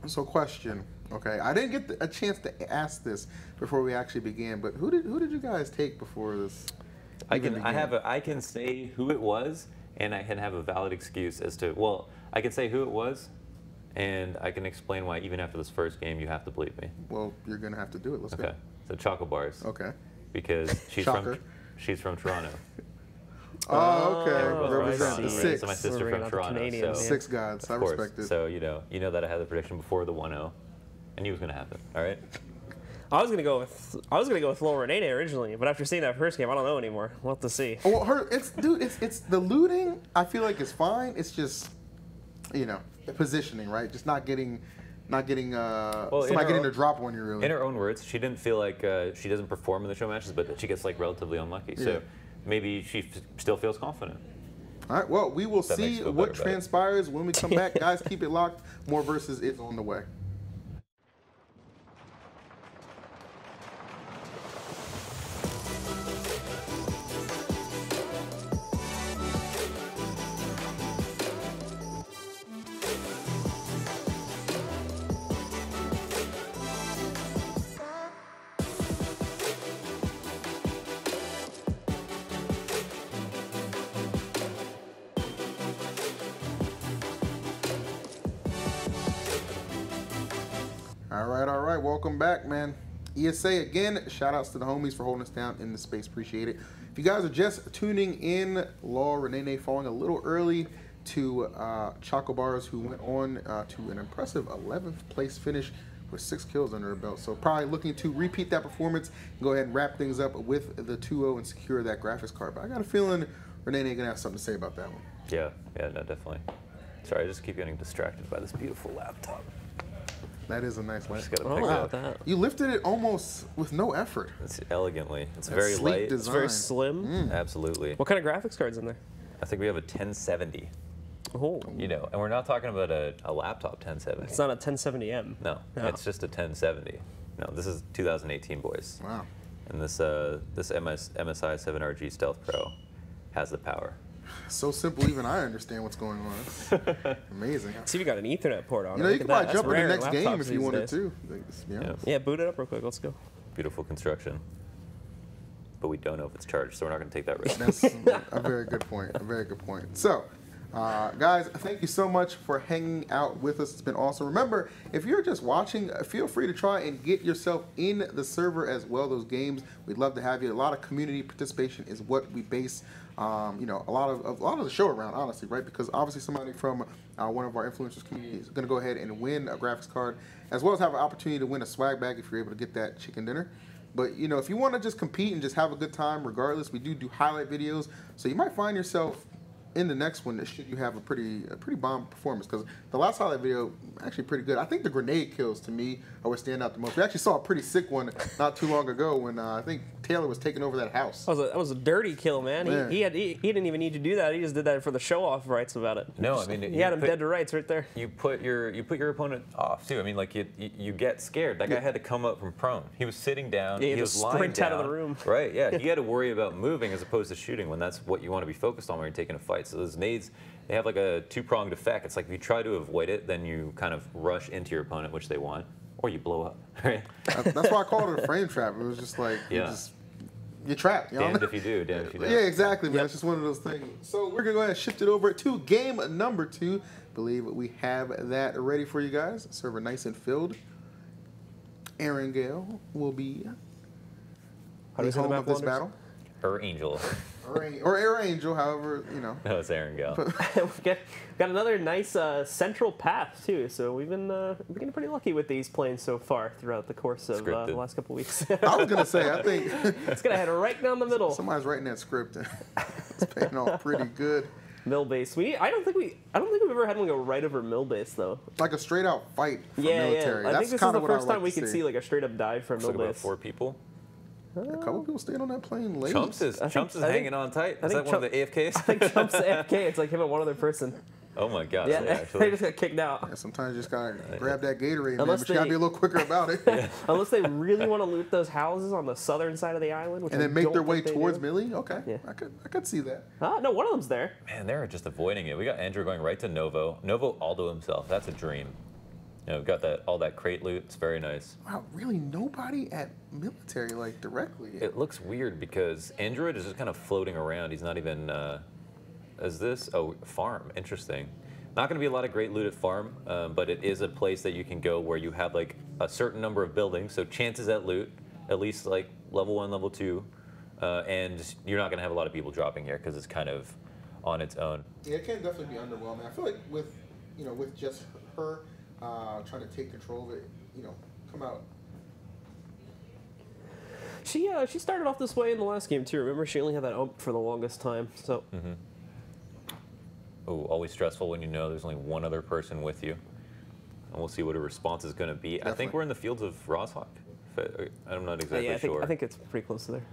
So question, okay, I didn't get a chance to ask this before we actually began, but who did you guys take before this? I can say who it was, and I can have a valid excuse as to, I can say who it was, and I can explain why even after this first game you have to believe me. Well, you're gonna have to do it. Let's go. Okay, so XChocoBars. Okay. Because she's from Toronto. Oh, okay. Represent the 6. So my sister from Toronto. So 6 gods. I respect it. So you know that I had the prediction before the 1-0, and he was gonna happen. All right. I was gonna go with lolrenaynay originally, but after seeing that first game, I don't know anymore. We'll have to see. Well, it's the looting. I feel like it's fine. It's just, the positioning, right? Just not getting getting a drop on you really. In her own words, she didn't feel like she doesn't perform in the show matches, but she gets relatively unlucky. Yeah. So maybe she still feels confident. All right. Well, we will see what transpires when we come back, guys. Keep it locked. More versus is on the way. All right, welcome back, man. ESA again, shout outs to the homies for holding us down in the space, appreciate it. If you guys are just tuning in, lolrenaynay falling a little early to XChocoBars, who went on to an impressive 11th place finish with 6 kills under her belt. So probably looking to repeat that performance and go ahead and wrap things up with the 2-0 and secure that graphics card. But I got a feeling Renaynay gonna have something to say about that one. Yeah, no, definitely. Sorry, I just keep getting distracted by this beautiful laptop. That is a nice laptop. That. You lifted it almost with no effort. It's elegantly. It's very light. Design. It's very slim. Absolutely. What kind of graphics card's in there? I think we have a 1070. Oh. And we're not talking about a laptop 1070. It's not a 1070M. No, it's just a 1070. No, this is 2018, boys. Wow. And this MSI 7RG Stealth Pro has the power. So simple, even I understand what's going on. Amazing. See, we got an Ethernet port on. You could probably jump in the next game if you wanted to. Yeah, boot it up real quick. Let's go. Beautiful construction. But we don't know if it's charged, so we're not going to take that risk. That's a very good point. A very good point. So, guys, thank you so much for hanging out with us. It's been awesome. Remember, if you're just watching, feel free to try and get yourself in the server as well. Those games, we'd love to have you. A lot of community participation is what we base a lot of the show around, honestly, right? Because obviously somebody from one of our influencers community is going to go ahead and win a graphics card, as well as have an opportunity to win a swag bag if you're able to get that chicken dinner. But if you want to just compete and just have a good time, regardless, we do highlight videos, so you might find yourself in the next one, should you have a pretty bomb performance, because the last highlight video actually pretty good. I think the grenade kills to me are what stand out the most. We actually saw a pretty sick one not too long ago when I think Taylor was taking over that house. That was a dirty kill, man. He didn't even need to do that. He just did that for the show off rights about it. No, I mean he had him dead to rights right there. You put your opponent off too. I mean, like you get scared. That guy had to come up from prone. He was sitting down. Yeah, he was lying sprint down. out of the room. Right. Yeah. He had to worry about moving as opposed to shooting when that's what you want to be focused on when you're taking a fight. So those nades, they have like a two-pronged effect. It's like if you try to avoid it, then you kind of rush into your opponent, which they want, or you blow up. Right. That's why I called it a frame trap. It was just like you're trapped. Damned if you do, damned if you don't. Yeah, exactly, man. It's just one of those things. So we're gonna go ahead and shift it over to game number 2. Believe we have that ready for you guys. Server nice and filled. Aaron Gale will be the home of this battle. Angel. or Air Angel, however, you know. No, it's Aaron Gal. We've got another nice central path too, so we've been getting pretty lucky with these planes so far throughout the course of the last couple weeks. I was gonna say, I think it's gonna head right down the middle. somebody's writing that script and it's paying off pretty good. Mill base. I don't think we've ever had one go right over mill base though. Like a straight out fight for Yeah, military. yeah. I think That's this is kind the of what I first like time we to could see like a straight up dive from mill Like about base. 4 people. A couple people staying on that plane late. Chumps is hanging on tight. Is that one of the AFKs? I think Trump's AFK. It's like him and one other person. Oh my gosh. Yeah, Actually. they just got kicked out. Yeah, sometimes you just gotta grab that Gatorade, man, Unless but you gotta be a little quicker about it. Unless they really want to loot those houses on the southern side of the island, which And I then make don't their way think they towards do. Millie. Okay, Yeah. I could see that. No, one of them's there. Man, they're just avoiding it. We got Andrew going right to Novo. Novo Aldo himself. That's a dream. You know, we've got all that crate loot. It's very nice. Wow, really nobody at military like directly. It looks weird because Android is just kind of floating around. He's not even. Is this? Oh, farm. Interesting. Not going to be a lot of great loot at farm, but it is a place that you can go where you have like a certain number of buildings, so chances at loot, at least like level 1, level 2, and you're not going to have a lot of people dropping here because it's kind of on its own. Yeah, it can definitely be underwhelming. I feel like with just her trying to take control of it, come out. She started off this way in the last game too. Remember, she only had that ump for the longest time. So. Mm-hmm. Oh, always stressful when you know there's only one other person with you. And we'll see what her response is going to be. Definitely. I think we're in the fields of Roshawk. I'm not exactly Yeah, sure. I think it's pretty close to there.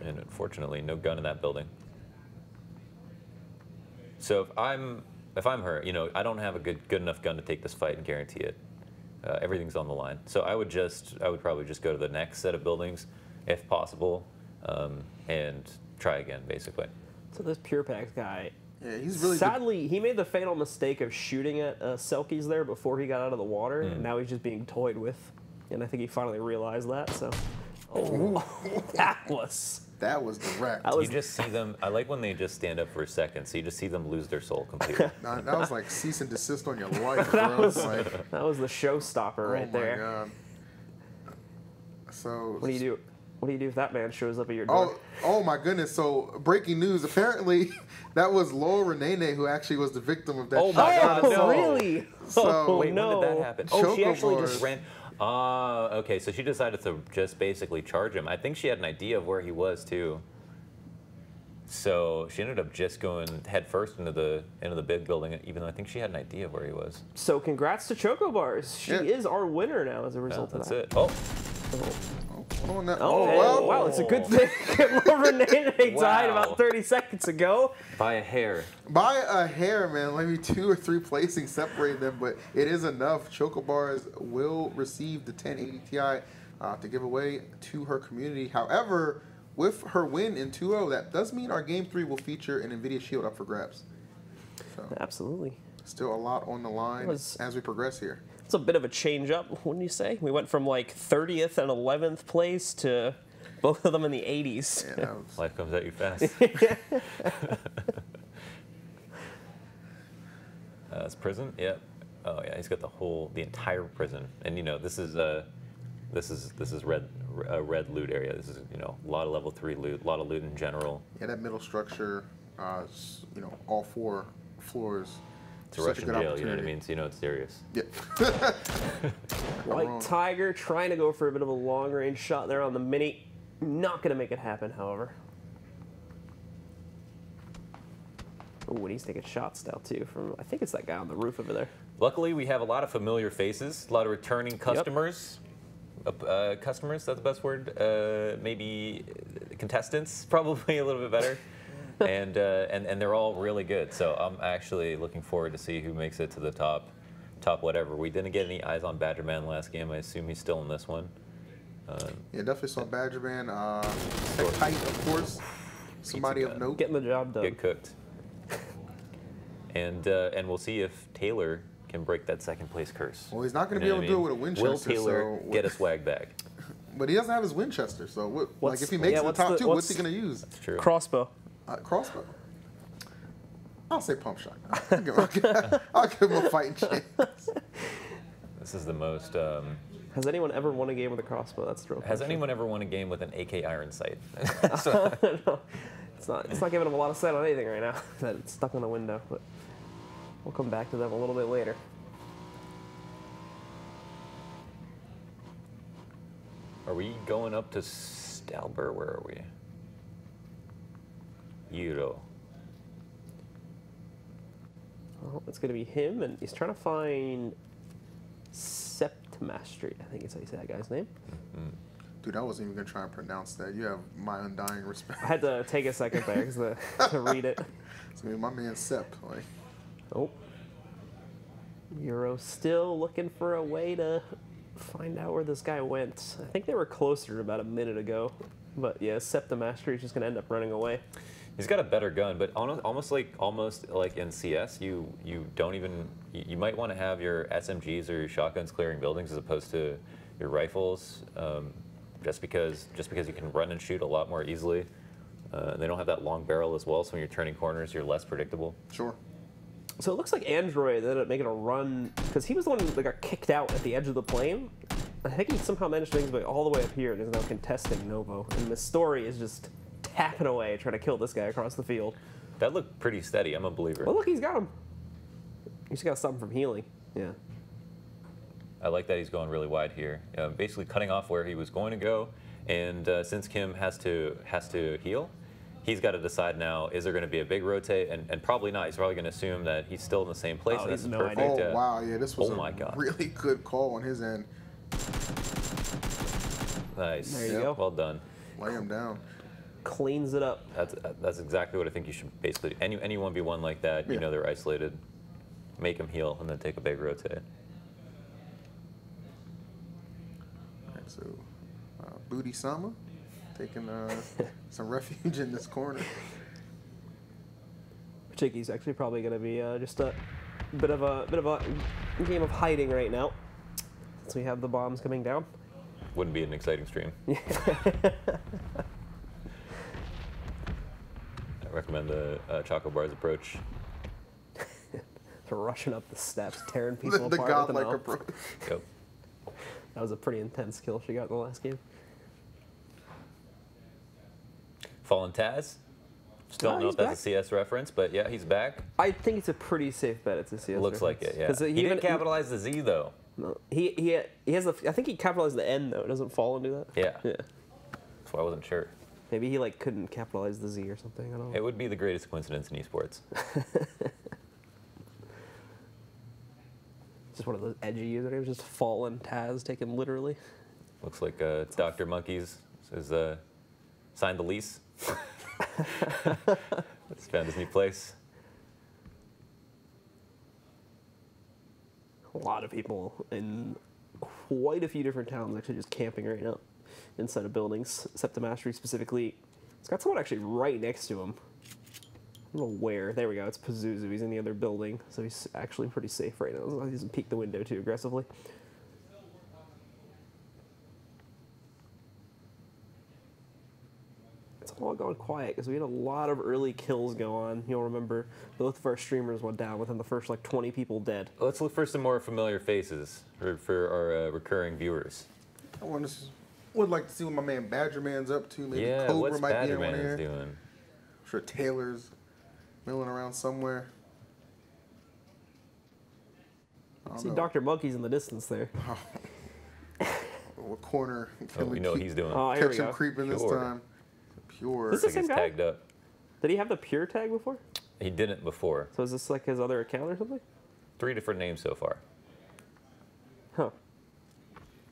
And unfortunately, no gun in that building. So if I'm her, I don't have a good enough gun to take this fight and guarantee it. Everything's on the line. So I would probably just go to the next set of buildings, if possible, and try again, basically. So this Pure Packs guy, Yeah, he's really. sadly, he made the fatal mistake of shooting at Selkies there before he got out of the water, and now he's just being toyed with. And I think he finally realized that. So, that was direct. You just see them. I like when they just stand up for a second. So you just see them lose their soul completely. That was like cease and desist on your life, bro. that was the showstopper right there. Oh my god. So. What do you do? What do you do if that man shows up at your door? Oh my goodness! So breaking news. Apparently, that was lolrenaynay who actually was the victim of that. Oh my shot. God, no. Really? So- Wait, no. when did that happen? Oh, she actually just XChocoBars. ran. Okay, so she decided to just basically charge him. I think she had an idea of where he was too. So she ended up just going head first into the big building, even though I think she had an idea of where he was. So congrats to CHOCOBars. She Yeah. is our winner now as a Yeah, result of that's that. it. Oh, Wow, it's a good thing lolrenaynay died Wow. about 30 seconds ago. by a hair. By a hair, man. Maybe 2 or 3 placings separate them, but it is enough. CHOCOBars will receive the 1080 Ti to give away to her community. However, with her win in 2-0, that does mean our Game 3 will feature an NVIDIA Shield up for grabs. So, Absolutely. still a lot on the line Was- as we progress here. It's a bit of a change up, wouldn't you say? We went from like 30th and 11th place to both of them in the 80s. Yeah, that was, Life comes at you fast. That's prison. Yep. Oh yeah, he's got the entire prison, and this is red loot area. This is a lot of level 3 loot, a lot of loot in general. yeah, that middle structure, all 4 floors. It's a Such Russian good jail, you know what I opportunity. mean? So you know it's serious. Yeah. White Tiger trying to go for a bit of a long range shot there on the mini. Not going to make it happen, however. Oh, and he's taking shots now too from, I think it's that guy on the roof over there. Luckily, we have a lot of familiar faces, a lot of returning customers. Customers, that's the best word. Maybe contestants, probably a little bit better. and they're all really good. So I'm actually looking forward to see who makes it to the top whatever. We didn't get any eyes on Badgerman last game. I assume he's still in this one. Yeah, definitely saw Badgerman. Tight, of course. Somebody of note. Getting the job done. Get cooked. And we'll see if Taylor can break that second place curse. Well, he's not going to You be know able to what do I it with a mean? Winchester. Will Taylor so, get a swag bag? But he doesn't have his Winchester, so like if he makes the what's top the- 2, what's he what's- going to use? It's true. Crossbow. Crossbow. I'll say pump shot. I'll give him a fighting chance. This is the most Has anyone ever won a game with a crossbow? That's the real Has question. anyone ever won a game with an AK iron sight? No, it's not giving them a lot of sight on anything right now. That it's stuck on the window, but we'll come back to them a little bit later. Are we going up to Stalber? Where are we? Euro. Well, it's going to be him, and he's trying to find Septimastery. I think it's how you say that guy's name. Dude, I wasn't even gonna try and pronounce that. You have my undying respect. I had to take a second there to read it. It's gonna be my man Sep. Like, Oh. Euro still looking for a way to find out where this guy went. I think they were closer about a minute ago. But yeah, Septimastery is just going to end up running away. He's got a better gun, but almost like in CS, you don't even you might want to have your SMGs or your shotguns clearing buildings as opposed to your rifles, just because you can run and shoot a lot more easily. They don't have that long barrel as well, so when you're turning corners, you're less predictable. sure. So it looks like Android ended up making a run, because he was the one that got kicked out at the edge of the plane. I think he somehow managed to make his way all the way up here and is now contesting Novo. And the story is just tapping away, trying to kill this guy across the field. That looked pretty steady. I'm a believer. Well, look, he's got him. He's got to stop him from healing. Yeah. I like that he's going really wide here, basically cutting off where he was going to go. And since Kim has to heal, he's got to decide now: is there going to be a big rotate? And probably not. He's probably going to assume that he's still in the same place. Oh, and he's that's no perfect. idea. Oh wow, yeah, this was my God. really good call on his end. Nice. There you go. Well done. Lay him down. Cleans it up. That's exactly what I think you should basically. Any 1v1 like that, you Yeah. know they're isolated. Make them heal and then take a big rotate. Alright, so Booty Sama taking some refuge in this corner. Chicky's actually probably going to be just a bit of a game of hiding right now, since we have the bombs coming down. Wouldn't be an exciting stream. I recommend the CHOCOBARS approach. To rushing up the steps, tearing people the apart with an godlike elf. approach. Yep. That was a pretty intense kill she got in the last game. Fallen Taz. Still don't know he's if that's back. a CS reference, but yeah, he's back. I think it's a pretty safe bet. It's a CS. Looks like it, yeah. 'Cause He didn't capitalize the Z though. No, he has the. I think he capitalized the N though. It doesn't fall into that. Yeah. Yeah. That's why I wasn't sure. Maybe he like couldn't capitalize the Z or something. I don't know. It would be the greatest coincidence in esports. Just one of those edgy usernames, just Fallen Taz taken literally. Looks like Dr. Monkeys has signed the lease. He's found his new place. A lot of people in quite a few different towns actually just camping right now inside of buildings. Septimastery specifically. It's got someone actually right next to him. I don't know where. There we go. It's Pazuzu. He's in the other building, so he's actually pretty safe right now. As long as he doesn't peek the window too aggressively. It's all gone quiet because we had a lot of early kills go on. You'll remember both of our streamers went down within the first like 20 people dead. Let's look for some more familiar faces for our recurring viewers. I would like to see what my man Badger Man's up to. Maybe Yeah, Cobra what's might be Badger in one Man here. doing? I'm sure Taylor's milling around somewhere. I don't See know. Dr. Monkey's in the distance there. What corner can Oh, we know what he's doing. Oh, here we catch him go. creeping this Pure. time? Pure. This Looks is like the he's same guy? tagged up. Did he have the Pure tag before? He didn't before. So is this like his other account or something? 3 different names so far. Huh.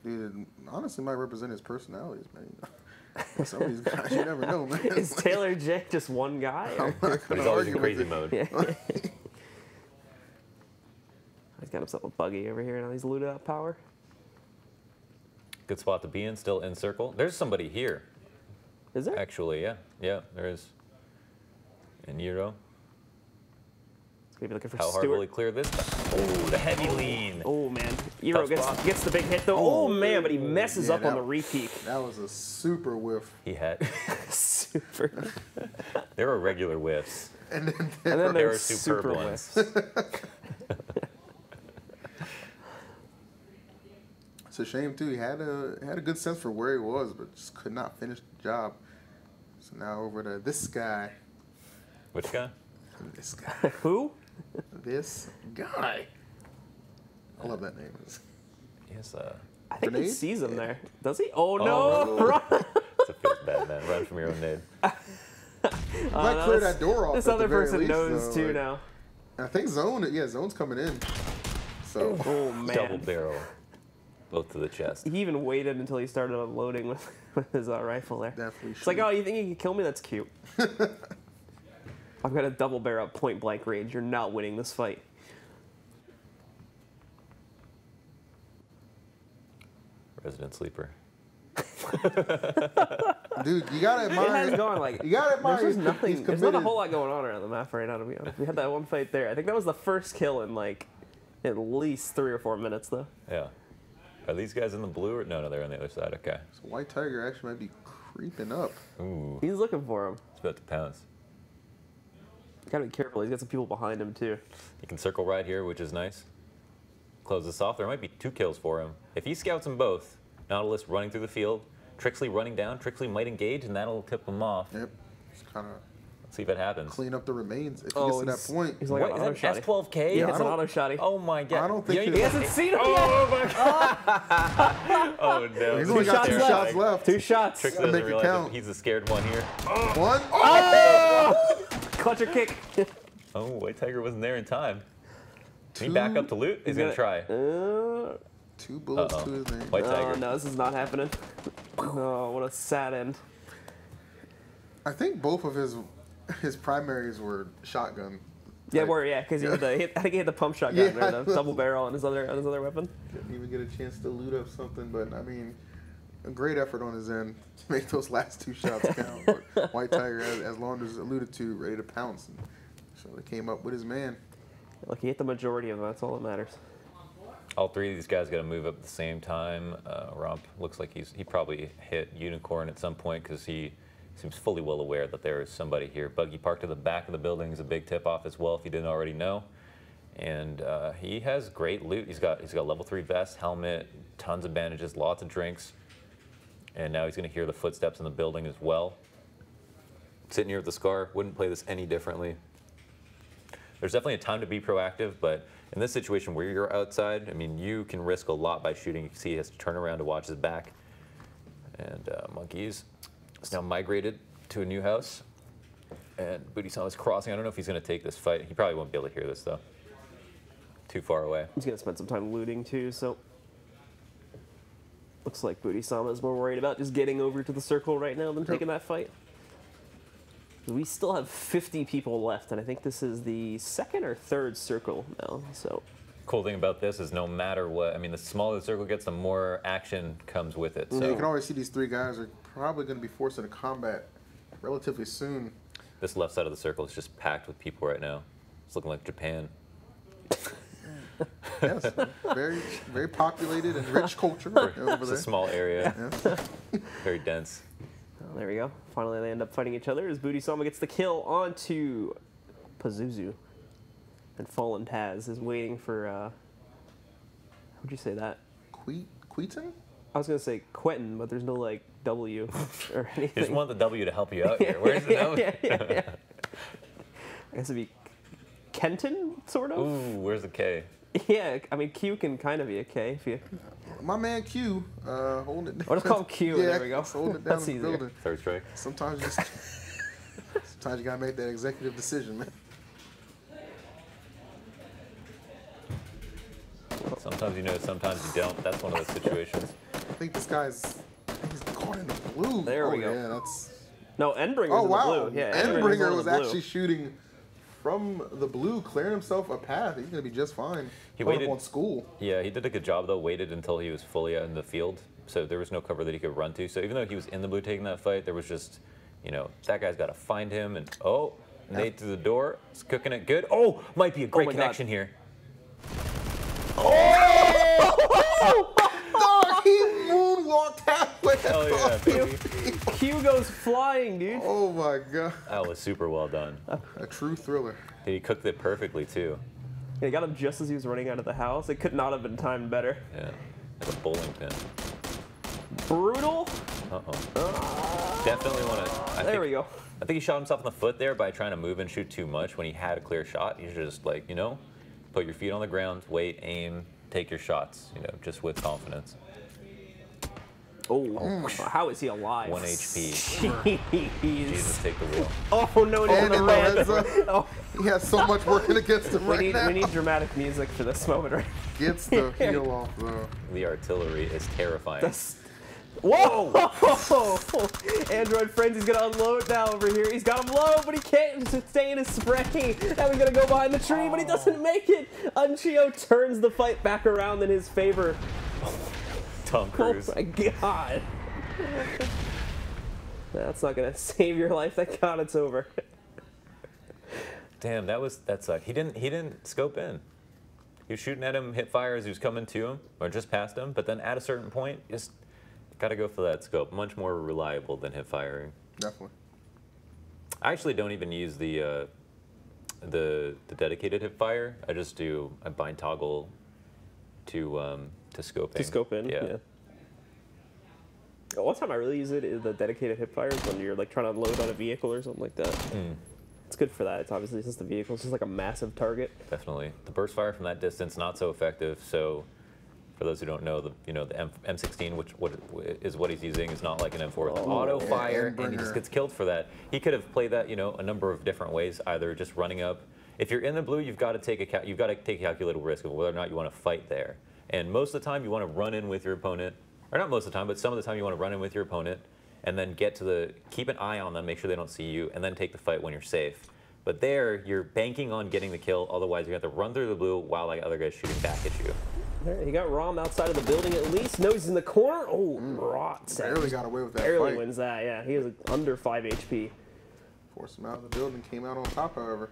Dude, it honestly might represent his personalities, man. Some of these guys, you never know, man. Is Taylor J just one guy? or- I'm not But gonna he's always in argue crazy with it. mode. Yeah. He's got himself a buggy over here now. He's looted out power. Good spot to be in, still in circle. There's somebody here, Is there? actually, yeah. Yeah, there is. In Euro. Maybe looking for How hard will he Stewart. clear this time? Oh, the heavy lean. Oh man, Eero Tough spot. gets the big hit though. Oh man, but he messes Yeah, up on that- the repeat. That was a super whiff. He had. Super. There are regular whiffs. And then, And then There are there's superb super ones. whiffs. It's a shame too. He had a good sense for where he was, but just could not finish the job. So now over to this guy. Which guy? This guy. Who? This guy. I love that name. Yes. I think he Grenade? sees him there. Does he? Oh, Oh, no! no. Run! It feels bad, man. Run from your own nade. Might clear that door off. This at the other very person least, knows though, too like, now. I think Zone's coming in. So Oh man! Double barrel. Both to the chest. He even waited until he started unloading with his rifle there. definitely. It's like, oh, you think you can kill me? That's cute. I've got a double barrel at point blank range. You're not winning this fight. Resident sleeper. Dude, you gotta It admire. has gone like You gotta admire. there's he's nothing. There's not a committed. whole lot going on around the map right now, to be honest. We had that one fight there. I think that was the first kill in like at least 3 or 4 minutes, though. Yeah. Are these guys in the blue? Or no, they're on the other side. Okay. So White Tiger actually might be creeping up. Ooh, He's looking for him. it's about to pounce. Gotta be careful. He's got some people behind him too. You can circle right here, which is nice. Close this off. There might be 2 kills for him. If he scouts them both, Nautilus running through the field, Trixley running down, Trixley might engage, and that'll tip him off. Yep. Just kind of Let's see if it happens. clean up the remains. If he gets to that point, He's like What, an is auto that shotty. S12K? Yeah, I it's an don't- auto shotty. Oh my god. I don't think Yeah, he you He does. hasn't seen him yet. Oh my god. Oh no. he's only got 2 shots shots left. 2 shots. Trixley Gotta doesn't make it realize count. that he's the scared one here. One. Clutch or kick. Oh, White Tiger wasn't there in time. Can he back up to loot? He's gonna try. 2 bullets Uh-oh. to his name. White Oh Tiger. no, this is not happening. Oh, what a sad end. I think both of his primaries were shotgun. Yeah, Like, because I think he had the pump shotgun Yeah, or the double barrel on his other weapon. Didn't even get a chance to loot up something, but I mean, a great effort on his end to make those last 2 shots count. But White Tiger, as Launders alluded to, ready to pounce. And so they came up with his man. Look, he hit the majority of them. That's all that matters. All 3 of these guys got to move up at the same time. Romp looks like he probably hit Unicorn at some point because he seems fully well aware that there is somebody here. Buggy parked at the back of the building is a big tip-off as well if you didn't already know. And he has great loot. He's got level 3 vest, helmet, tons of bandages, lots of drinks. And now he's going to hear the footsteps in the building as well. Sitting here with the Scar, wouldn't play this any differently. There's definitely a time to be proactive, but in this situation where you're outside, I mean, you can risk a lot by shooting. You can see he has to turn around to watch his back. And Monkeys is now migrated to a new house. And Booty-sama is crossing. I don't know if he's going to take this fight. He probably won't be able to hear this, though. Too far away. He's gonna spend some time looting too, so looks like Booty-sama is more worried about just getting over to the circle right now than taking that fight. We still have 50 people left, and I think this is the 2nd or 3rd circle now. So Cool thing about this is no matter what, I mean, the smaller the circle gets, the more action comes with it. You So can always see these 3 guys are probably going to be forced into combat relatively soon. this left side of the circle is just packed with people right now. It's looking like Japan. Yes, very, very populated and rich culture over It's there. a small area, Yes. very dense. oh, there we go. Finally, they end up fighting each other as Booty-sama gets the kill onto Pazuzu. And Fallen Taz is waiting for, how'd you say that? Queaton? I was gonna say Quentin, but there's no like W or anything. You just want the W to help you out here. Where's the W? yeah. I guess it'd be Kenton, sort of. Ooh, where's the K? Yeah, I mean Q can kind of be a K if you. My man Q, holding it down. Or just call him Q. Yeah, There we go. just holding it down That's in the easier. building. Third strike. Sometimes you gotta make that executive decision, man. Sometimes you know, sometimes you don't. That's one of those situations. I think this guy's he's caught in the blue. There we Oh, go. Yeah, that's. No, Endbringer's Oh in wow! the blue. Yeah, Endbringer in was the blue. actually shooting from the blue, clearing himself a path. He's gonna be just fine. He Coming up waited- on school. Yeah, he did a good job though. Waited until he was fully out in the field, so there was no cover that he could run to. So even though he was in the blue taking that fight, there was just, you know, that guy's got to find him. And oh, Nate through the door, is cooking it good. Oh, might be a great my God. connection here. Oh, he moonwalked halfway. Oh yeah, baby. Q goes flying, dude. Oh my god! That was super well done. A true thriller. He cooked it perfectly too. They got him just as he was running out of the house. It could not have been timed better. Yeah. Like a bowling pin. Brutal. Uh-oh. Definitely want to. There we go. I think he shot himself in the foot there by trying to move and shoot too much when he had a clear shot. You should just, like, you know, put your feet on the ground, wait, aim, take your shots, you know, just with confidence. Oh, how is he alive? 1 HP. Jeez. Jesus, take the wheel. Oh, no, And no, in Lorenzo, oh. he has so much working against him right now. We need dramatic music for this moment, right? Gets the heel off, though. The artillery is terrifying. Whoa! Android friends, he's gonna unload now over here. He's got him low, but he can't stay in his spray. Now he's gonna go behind the tree, but he doesn't make it. Unchio turns the fight back around in his favor. Tom Cruise. Oh my god. That's not gonna save your life. Thank God it's over. Damn, that sucked. He didn't scope in. He was shooting at him, hip fire as he was coming to him, or just past him, but then at a certain point, just gotta go for that scope. Much more reliable than hip firing. Definitely. I actually don't even use the dedicated hip fire. I bind toggle to scoping. To scope in, yeah. One time I really use it is the dedicated hip fires when you're like trying to unload on a vehicle or something like that. It's good for that. It's obviously since the vehicle is just like a massive target. Definitely. The burst fire from that distance not so effective. So for those who don't know, the M16, which is what he's using, is not like an M4 with auto fire, and he just gets killed for that. He could have played that a number of different ways, either just running up. If you're in the blue, you've got to take a calculated risk of whether or not you want to fight there. And most of the time, you want to run in with your opponent, or not most of the time, but some of the time you want to run in with your opponent, and then keep an eye on them, make sure they don't see you, and then take the fight when you're safe. But there, you're banking on getting the kill, otherwise you have to run through the blue while the other guy's shooting back at you. He got Rom outside of the building at least. No, he's in the corner. Oh, rot. Barely got away with that Barely fight. wins that, yeah. He was under 5 HP. Forced him out of the building, came out on top, however.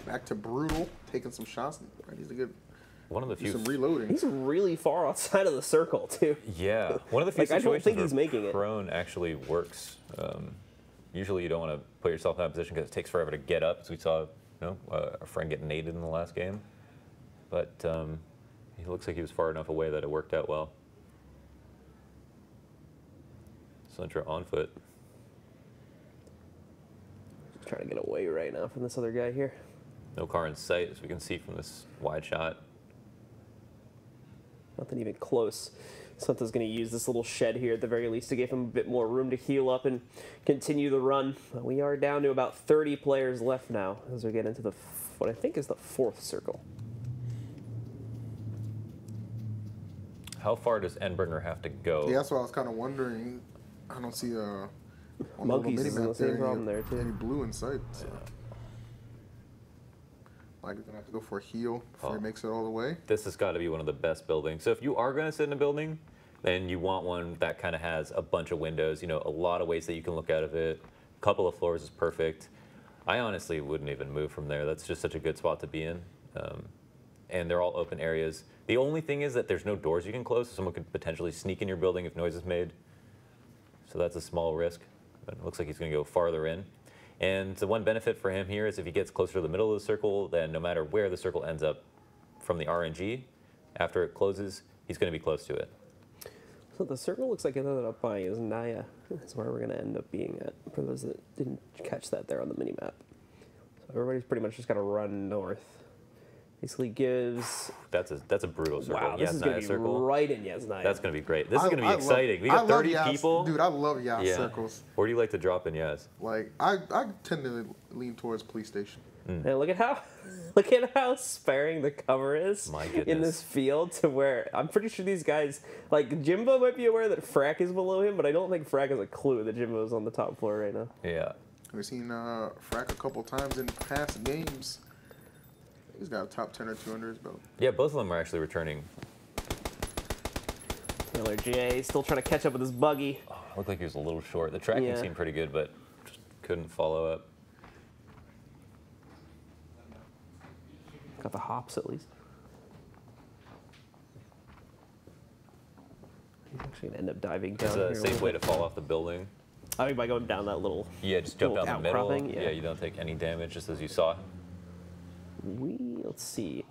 Back to Brutal, taking some shots. He's a good... One of the few. Some reloading. He's really far outside of the circle, too. Yeah. One of the few I don't think he's where making it. prone actually works. Usually you don't want to put yourself in that position because it takes forever to get up, as we saw a friend get naded in the last game. But he looks like he was far enough away that it worked out well. Centra on foot. Just trying to get away right now from this other guy here. No car in sight, as we can see from this wide shot. Nothing even close. Santa's going to use this little shed here at the very least to give him a bit more room to heal up and continue the run. We are down to about 30 players left now as we get into what I think is the 4th circle. How far does Endbringer have to go? Yeah, that's what I was kind of wondering. I don't see on Monkeys the is in the same problem there, too. Any blue in sight. So. Like, he's going to have to go for a heal before he makes it all the way. This has got to be one of the best buildings. So if you are going to sit in a building, then you want one that kind of has a bunch of windows, a lot of ways that you can look out of it. A couple of floors is perfect. I honestly wouldn't even move from there. That's just such a good spot to be in. And they're all open areas. The only thing is that there's no doors you can close, so someone could potentially sneak in your building if noise is made. So that's a small risk. But it looks like he's going to go farther in. And the one benefit for him here is if he gets closer to the middle of the circle, then no matter where the circle ends up from the RNG, after it closes, he's going to be close to it. So the circle looks like it ended up buying is Naya. That's where we're going to end up being at, for those that didn't catch that there on the minimap. So everybody's pretty much just got to run north. Basically gives... That's a brutal circle. Wow, this is going to be right in Yasnaya. That's going to be great. This is going to be exciting. We got 30 people. Dude, I love Yas circles. Where do you like to drop in Yas? Like, I tend to lean towards police station. And look at how sparing the cover is in this field to where I'm pretty sure these guys, like Jimbo might be aware that Frack is below him, but I don't think Frack has a clue that Jimbo's on the top floor right now. Yeah. We've seen Frack a couple times in past games. He's got a top 10 or 2 under his belt. Yeah, both of them are actually returning. Taylor J still trying to catch up with his buggy. Oh, looked like he was a little short. The tracking seemed pretty good, but just couldn't follow up. Got the hops at least. He's actually gonna end up diving down. It's a safe way to fall off the building. I mean, by going down that little. Yeah, just jump down the middle. Yeah, you don't take any damage, just as you saw. Let's see.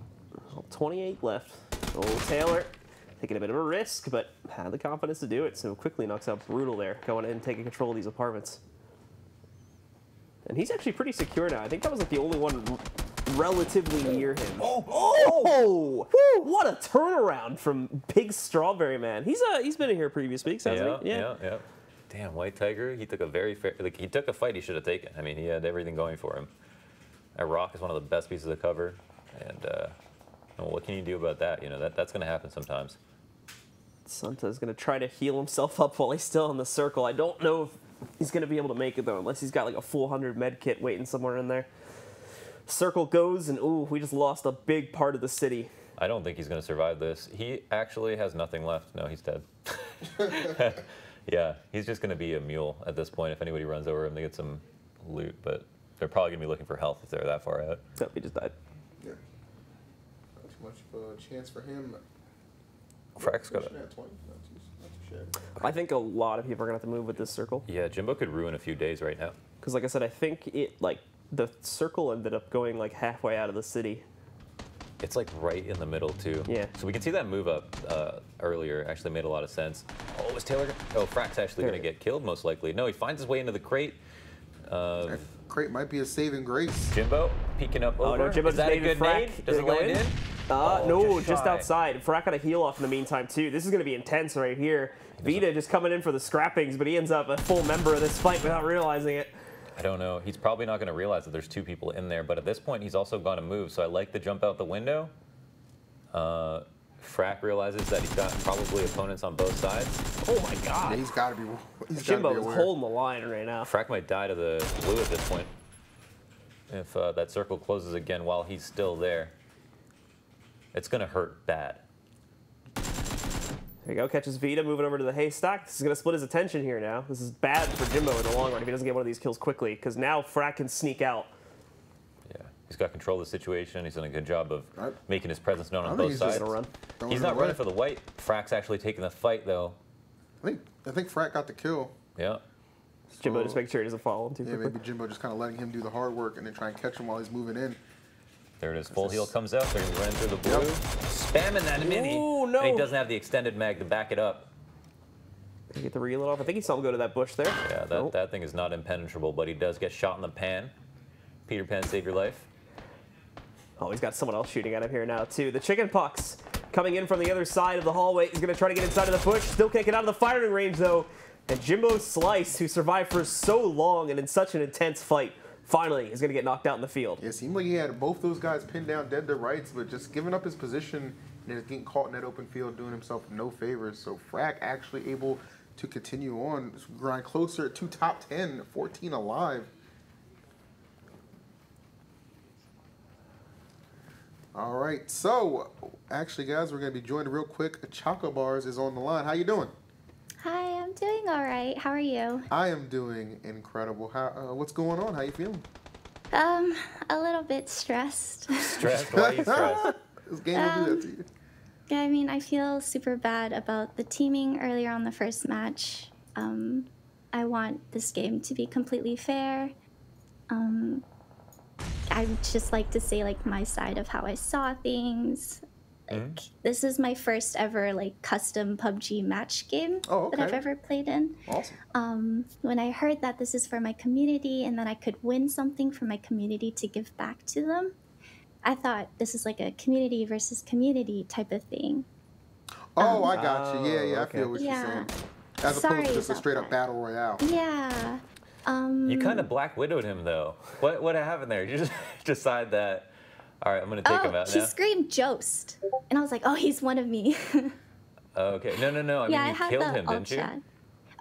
28 left. Oh, Taylor taking a bit of a risk, but had the confidence to do it, so quickly knocks out Brutal there, going in and taking control of these apartments. And he's actually pretty secure now. I think that was like the only one relatively near him. Oh! What a turnaround from Big Strawberry Man. He's been in here previous weeks, hasn't he? Yeah. Damn, White Tiger. He took a very fair, like he took a fight he should have taken. I mean, he had everything going for him. That rock is one of the best pieces of cover, and well, what can you do about that? You know, that's going to happen sometimes. Santa's going to try to heal himself up while he's still in the circle. I don't know if he's going to be able to make it, though, unless he's got like a full 100 med kit waiting somewhere in there. Circle goes, and ooh, we just lost a big part of the city. I don't think he's going to survive this. He actually has nothing left. No, he's dead. Yeah, he's just going to be a mule at this point. If anybody runs over him, they get some loot, but they're probably going to be looking for health if they're that far out. Nope, he just died. Yeah. Not too much of a chance for him. Frack's got it. Not too shabby. I think a lot of people are going to have to move with this circle. Yeah, Jimbo could ruin a few days right now. Because like I said, I think the circle ended up going like halfway out of the city. It's like right in the middle too. Yeah. So we can see that move up earlier actually made a lot of sense. Oh, is Taylor? Oh, Frack's actually going to get killed most likely. No, he finds his way into the crate. That crate might be a saving grace. Jimbo peeking up over. Oh no, Jimbo is that a good Frack. nade? Does it land in? No, just shy. outside. Frack got a heal off in the meantime too. This is going to be intense right here. Vita just coming in for the scrappings, but he ends up a full member of this fight without realizing it. I don't know. He's probably not going to realize that there's two people in there, but at this point, he's also going to move. So I like the jump out the window. Frack realizes that he's got probably opponents on both sides. Oh my God! Yeah, he's got to be. Jimbo is holding the line right now. Frack might die to the blue at this point if that circle closes again while he's still there. It's going to hurt bad. There you go, catches Vita, moving over to the haystack. This is going to split his attention here now. This is bad for Jimbo in the long run if he doesn't get one of these kills quickly, because now Frack can sneak out. Yeah, he's got control of the situation. He's done a good job of making his presence known on both sides. He's not running for the white. Frack's actually taking the fight, though. I think Frack got the kill. Yeah. Jimbo just making sure he doesn't follow him too quickly. Yeah, maybe Jimbo just kind of letting him do the hard work and then try and catch him while he's moving in. There it is. Full heal comes out. They're going to run through the blue. Spamming that mini. Ooh, no. And he doesn't have the extended mag to back it up. Can you get the reload off? I think he saw him go to that bush there. Yeah, that thing is not impenetrable, but he does get shot in the pan. Peter Pan, save your life. Oh, he's got someone else shooting at him here now, too. The chicken pox coming in from the other side of the hallway. He's going to try to get inside of the bush. Still can't get out of the firing range, though. And Jimbo Slice, who survived for so long and in such an intense fight, finally is going to get knocked out in the field. Yeah, it seemed like he had both those guys pinned down dead to rights, but just giving up his position and just getting caught in that open field, doing himself no favors. So Frack actually able to continue on, grind closer to top 10, 14 alive. All right, so actually, guys, we're going to be joined real quick. xChocoBars is on the line. How you doing? Hi, I'm doing all right. How are you? I am doing incredible. What's going on? How you feeling? A little bit stressed. Stressed? Why are you stressed? This game will do that to you. Yeah, I mean, I feel super bad about the teaming earlier on the first match. I want this game to be completely fair. I would just like to say, like, my side of how I saw things. Like, this is my first ever, like, custom PUBG match game that I've ever played in. Awesome. When I heard that this is for my community and that I could win something for my community to give back to them, I thought this is like a community versus community type of thing. Oh, I got you. Yeah, I okay. feel what you're saying. As Sorry opposed to just a about straight up that. battle royale. Yeah. You kind of Black Widowed him, though. What happened there? You just decide that, all right, I'm going to take him out she now? screamed Jost. And I was like, oh, he's one of me. Okay. No. I mean, you killed him, didn't you? Chat.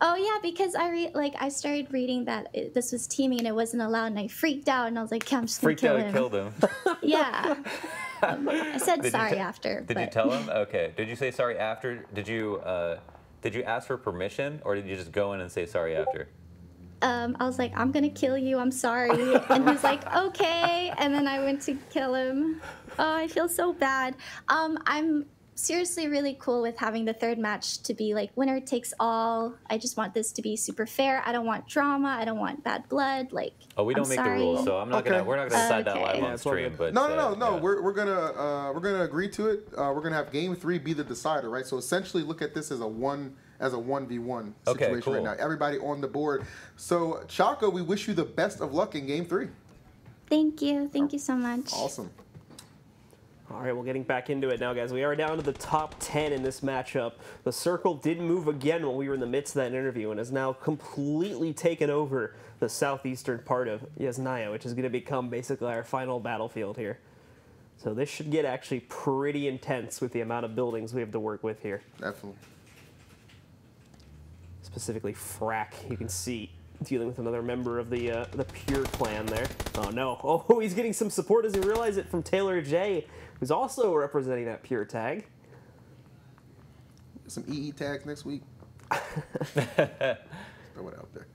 Oh, yeah, because I started reading that this was teaming and it wasn't allowed, and I freaked out, and I was like, yeah, I'm just going to kill him. Freaked out and killed him. Yeah. I said sorry after. Did you tell him? Okay. Did you say sorry after? Did you ask for permission, or did you just go in and say sorry after? I was like, I'm going to kill you. I'm sorry. And he's like, okay. And then I went to kill him. Oh, I feel so bad. I'm seriously really cool with having the third match to be like winner takes all. I just want this to be super fair. I don't want drama. I don't want bad blood. Like, oh, we don't make the rules, so I'm not gonna. We're not gonna decide that live on stream. But no. Yeah. We're gonna agree to it. We're gonna have game 3 be the decider, right? So essentially, look at this as a 1v1 situation right now. Everybody on the board. So Choco, we wish you the best of luck in game 3. Thank you. Thank you so much. Awesome. All right, well, getting back into it now, guys. We are down to the top 10 in this matchup. The circle did move again while we were in the midst of that interview and has now completely taken over the southeastern part of Yasnaya, which is going to become basically our final battlefield here. So this should get actually pretty intense with the amount of buildings we have to work with here. Definitely. Specifically Frack, you can see, dealing with another member of the Pure clan there. Oh, no. Oh, he's getting some support. Does he realize it from Taylor J, who's also representing that Pure tag. Some EE tags next week. Throw it out there.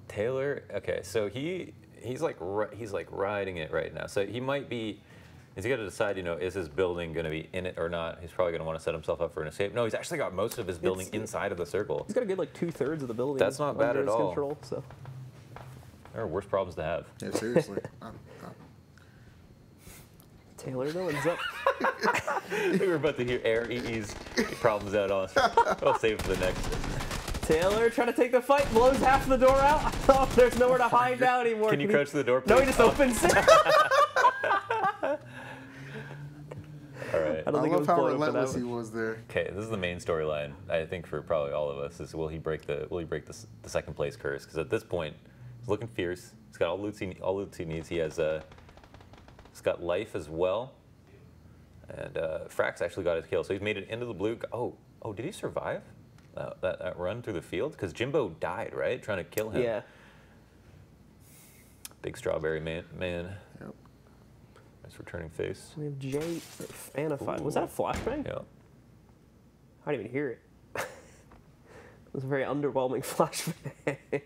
Taylor, okay, so he's like riding it right now. So he might be. He's got to decide, you know, is his building going to be in it or not? He's probably going to want to set himself up for an escape. No, he's actually got most of his building inside of the circle. He's got a good, like, 2/3 of the building. That's not bad at all. Control, so. There are worse problems to have. Yeah, seriously. Taylor, no one's up. We were about to hear Air EE's problems out on. I'll save for the next. Taylor trying to take the fight, blows half the door out. Oh, there's nowhere to hide now anymore. Can you crouch to the door, please? No, he just opens it. All right. I love how relentless he was there. Okay, this is the main storyline. I think for probably all of us is will he break the second place curse? Because at this point, he's looking fierce. He's got all the loot he needs. He has he's got life as well. And Frack's actually got his kill, so he's made it into the blue. Oh, did he survive that run through the field? Because Jimbo died, right? Trying to kill him. Yeah. Big strawberry man. Yep. Nice returning face. We have Jay Fanified. Was that a flashbang? Yeah. I didn't even hear it. It was a very underwhelming flashbang.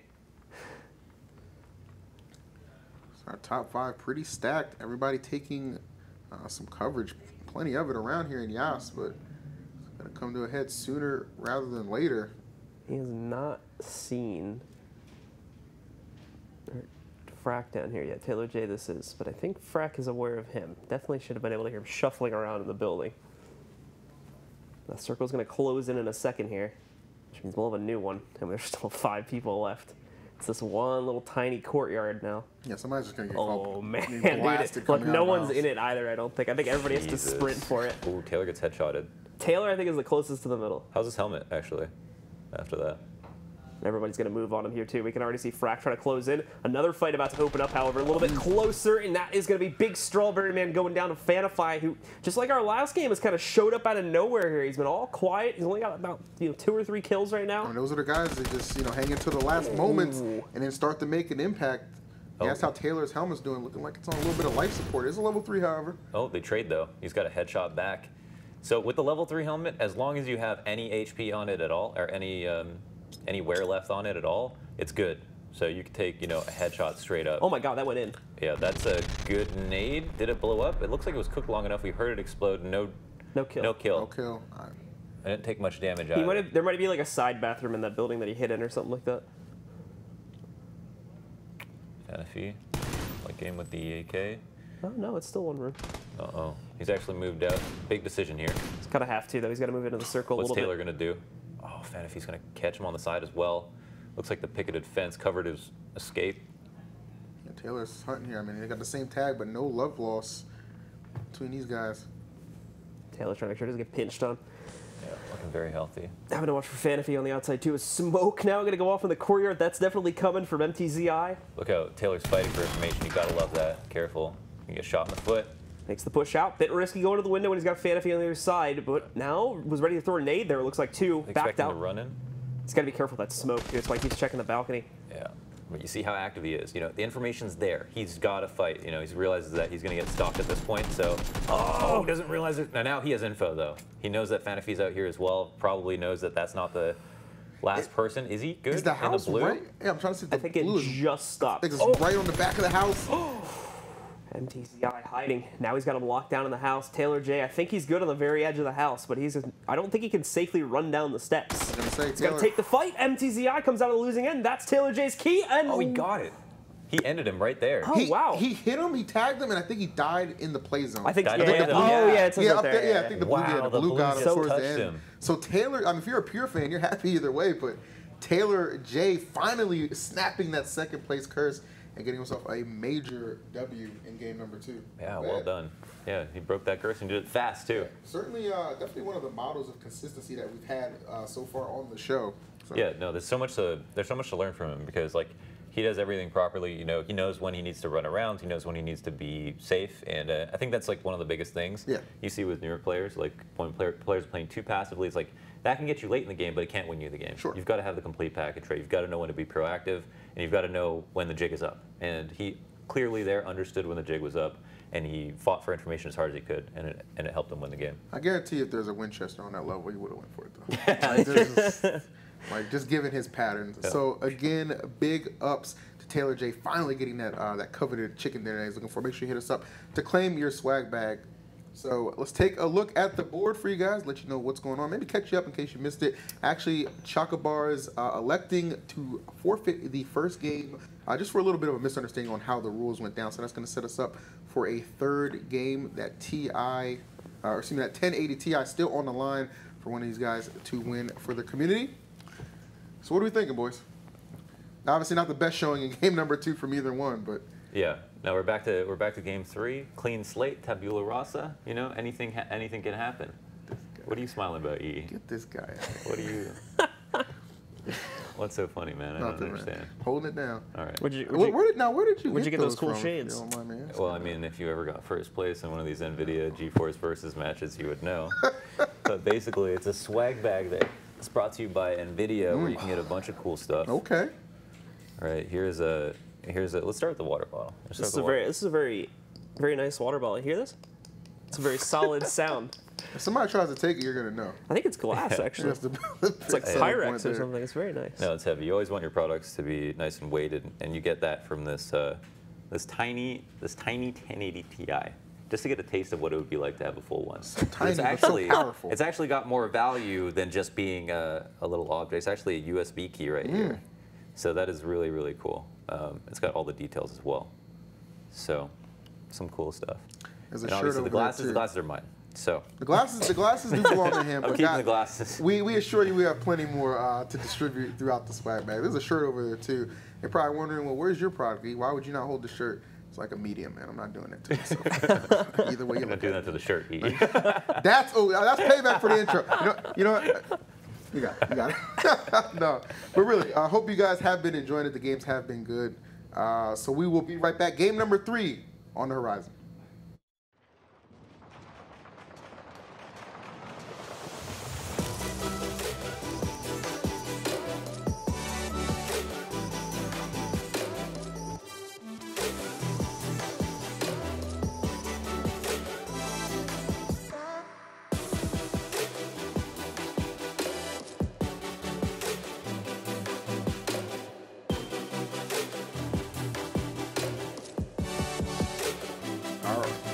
Our top 5 pretty stacked. Everybody taking some coverage. Plenty of it around here in Yas, but it's going to come to a head sooner rather than later. He has not seen Frack down here yet. Taylor J this is, but I think Frack is aware of him. Definitely should have been able to hear him shuffling around in the building. The circle's going to close in a second here, which means we'll have a new one, and there's still 5 people left. It's this one little tiny courtyard now. Yeah, somebody's just going to get blasted. Look, no one's in it either, I don't think. I think everybody has to sprint for it. Ooh, Taylor gets headshotted. Taylor, I think, is the closest to the middle. How's his helmet, actually, after that? Everybody's going to move on him here, too. We can already see Frack trying to close in. Another fight about to open up, however, a little bit closer, and that is going to be Big Strawberry Man going down to Fanify, who, just like our last game, has kind of showed up out of nowhere here. He's been all quiet. He's only got about 2 or 3 kills right now. I mean, those are the guys that just hang into the last moments and then start to make an impact. Yeah, that's how Taylor's helmet's doing, looking like it's on a little bit of life support. It's a level 3, however. Oh, they trade, though. He's got a headshot back. So with the level 3 helmet, as long as you have any HP on it at all, or any wear left on it at all, it's good. So you can take, a headshot straight up. Oh my god, that went in. Yeah, that's a good nade. Did it blow up? It looks like it was cooked long enough. We heard it explode. No kill. No kill. I didn't take much damage out of it. There might be like a side bathroom in that building that he hid in or something like that. Fanify, like game with the AK. Oh no, it's still one room. Uh-oh. He's actually moved out. Big decision here. He's kind of have to, though. He's got to move into the circle a little bit. What's Taylor going to do? Oh, Fanify's going to catch him on the side as well. Looks like the picketed fence covered his escape. Yeah, Taylor's hunting here. I mean, they got the same tag, but no love loss between these guys. Taylor's trying to make sure he doesn't get pinched on. Yeah, looking very healthy. Having to watch for Fanify on the outside, too. Is Smoke now going to go off in the courtyard? That's definitely coming from MTZI. Look how Taylor's fighting for information. You got to love that. Careful. You get shot in the foot. Makes the push out. Bit risky going to the window when he's got Fanify on the other side, but now was ready to throw a nade there. It looks like 2. Backed out. To run in. He's got to be careful with that smoke. That's why he's checking the balcony. Yeah. But you see how active he is. The information's there. He's got to fight. He realizes that he's going to get stalked at this point. So, he doesn't realize it. Now he has info, though. He knows that Fanify's out here as well. Probably knows that that's not the last person. Is he good? Is the house in the blue? Right? Yeah, I'm trying to see. I think it just stopped. I think it's right on the back of the house. MTZI hiding. Now he's got him locked down in the house. Taylor J, I think he's good on the very edge of the house, but I don't think he can safely run down the steps. He's got to take the fight. MTZI comes out of the losing end. That's Taylor J's key. And oh, he got it. He ended him right there. Oh, wow. He hit him, he tagged him, and I think he died in the play zone. I think, yeah, it says right there. Yeah, I think the blue got him towards the end. Him. So Taylor, I mean, if you're a pure fan, you're happy either way, but Taylor J finally snapping that second place curse and getting himself a major W in game number 2. Yeah, well done. Yeah, he broke that curse and did it fast, too. Yeah, certainly, definitely one of the models of consistency that we've had so far on the show. So. Yeah, no, there's so much to learn from him because, like, he does everything properly. You know, he knows when he needs to run around. He knows when he needs to be safe, and I think that's like one of the biggest things you see with newer players. Like when players playing too passively, it's like that can get you late in the game, but it can't win you the game. Sure. You've got to have the complete package, right? You've got to know when to be proactive, and you've got to know when the jig is up. And he clearly there understood when the jig was up, and he fought for information as hard as he could, and it helped him win the game. I guarantee if there's a Winchester on that level, he would have went for it though. Like just given his patterns. Yeah. So again, big ups to Taylor J finally getting that that coveted chicken dinner that he's looking for. Make sure you hit us up to claim your swag bag. So let's take a look at the board for you guys, let you know what's going on. Maybe catch you up in case you missed it. Actually, XChocoBars electing to forfeit the first game just for a little bit of a misunderstanding on how the rules went down. So that's going to set us up for a third game. That that 1080 Ti still on the line for one of these guys to win for the community. So what are we thinking, boys? Obviously not the best showing in game number 2 from either one, but yeah. Now we're back to game 3. Clean slate, tabula rasa. You know, anything can happen. What are you smiling about, E? Get this guy out. What are you? What's so funny, man? I don't understand. Man. Holding it down. All right. Where did you get those cool shades? Well, I mean, if you ever got first place in one of these NVIDIA GeForce versus matches, you would know. But basically, it's a swag bag that. It's brought to you by NVIDIA, where you can get a bunch of cool stuff. Okay. All right, here's a. Let's start with the water bottle. This is a very nice water bottle. You hear this? It's a very solid sound. If somebody tries to take it, you're gonna know. I think it's glass, actually. It's like Pyrex or something. It's very nice. No, it's heavy. You always want your products to be nice and weighted, and you get that from this tiny 1080 Ti. Just to get a taste of what it would be like to have a full one. So tiny, it's actually so powerful. It's actually got more value than just being a little object. It's actually a USB key right here. So that is really, really cool. It's got all the details as well. So some cool stuff. There's a and shirt over the glasses are mine. So the glasses do belong to him. I'm keeping the glasses. We assure you we have plenty more to distribute throughout the swag bag. There's a shirt over there too. You're probably wondering, well, where's your product? Why would you not hold the shirt? It's like a medium, man. I'm not doing it to myself. Either way, I'm not doing that to the shirt. That's payback for the intro. You know what? You got it. No, but really, I hope you guys have been enjoying it. The games have been good. So we will be right back. Game number 3 on the horizon.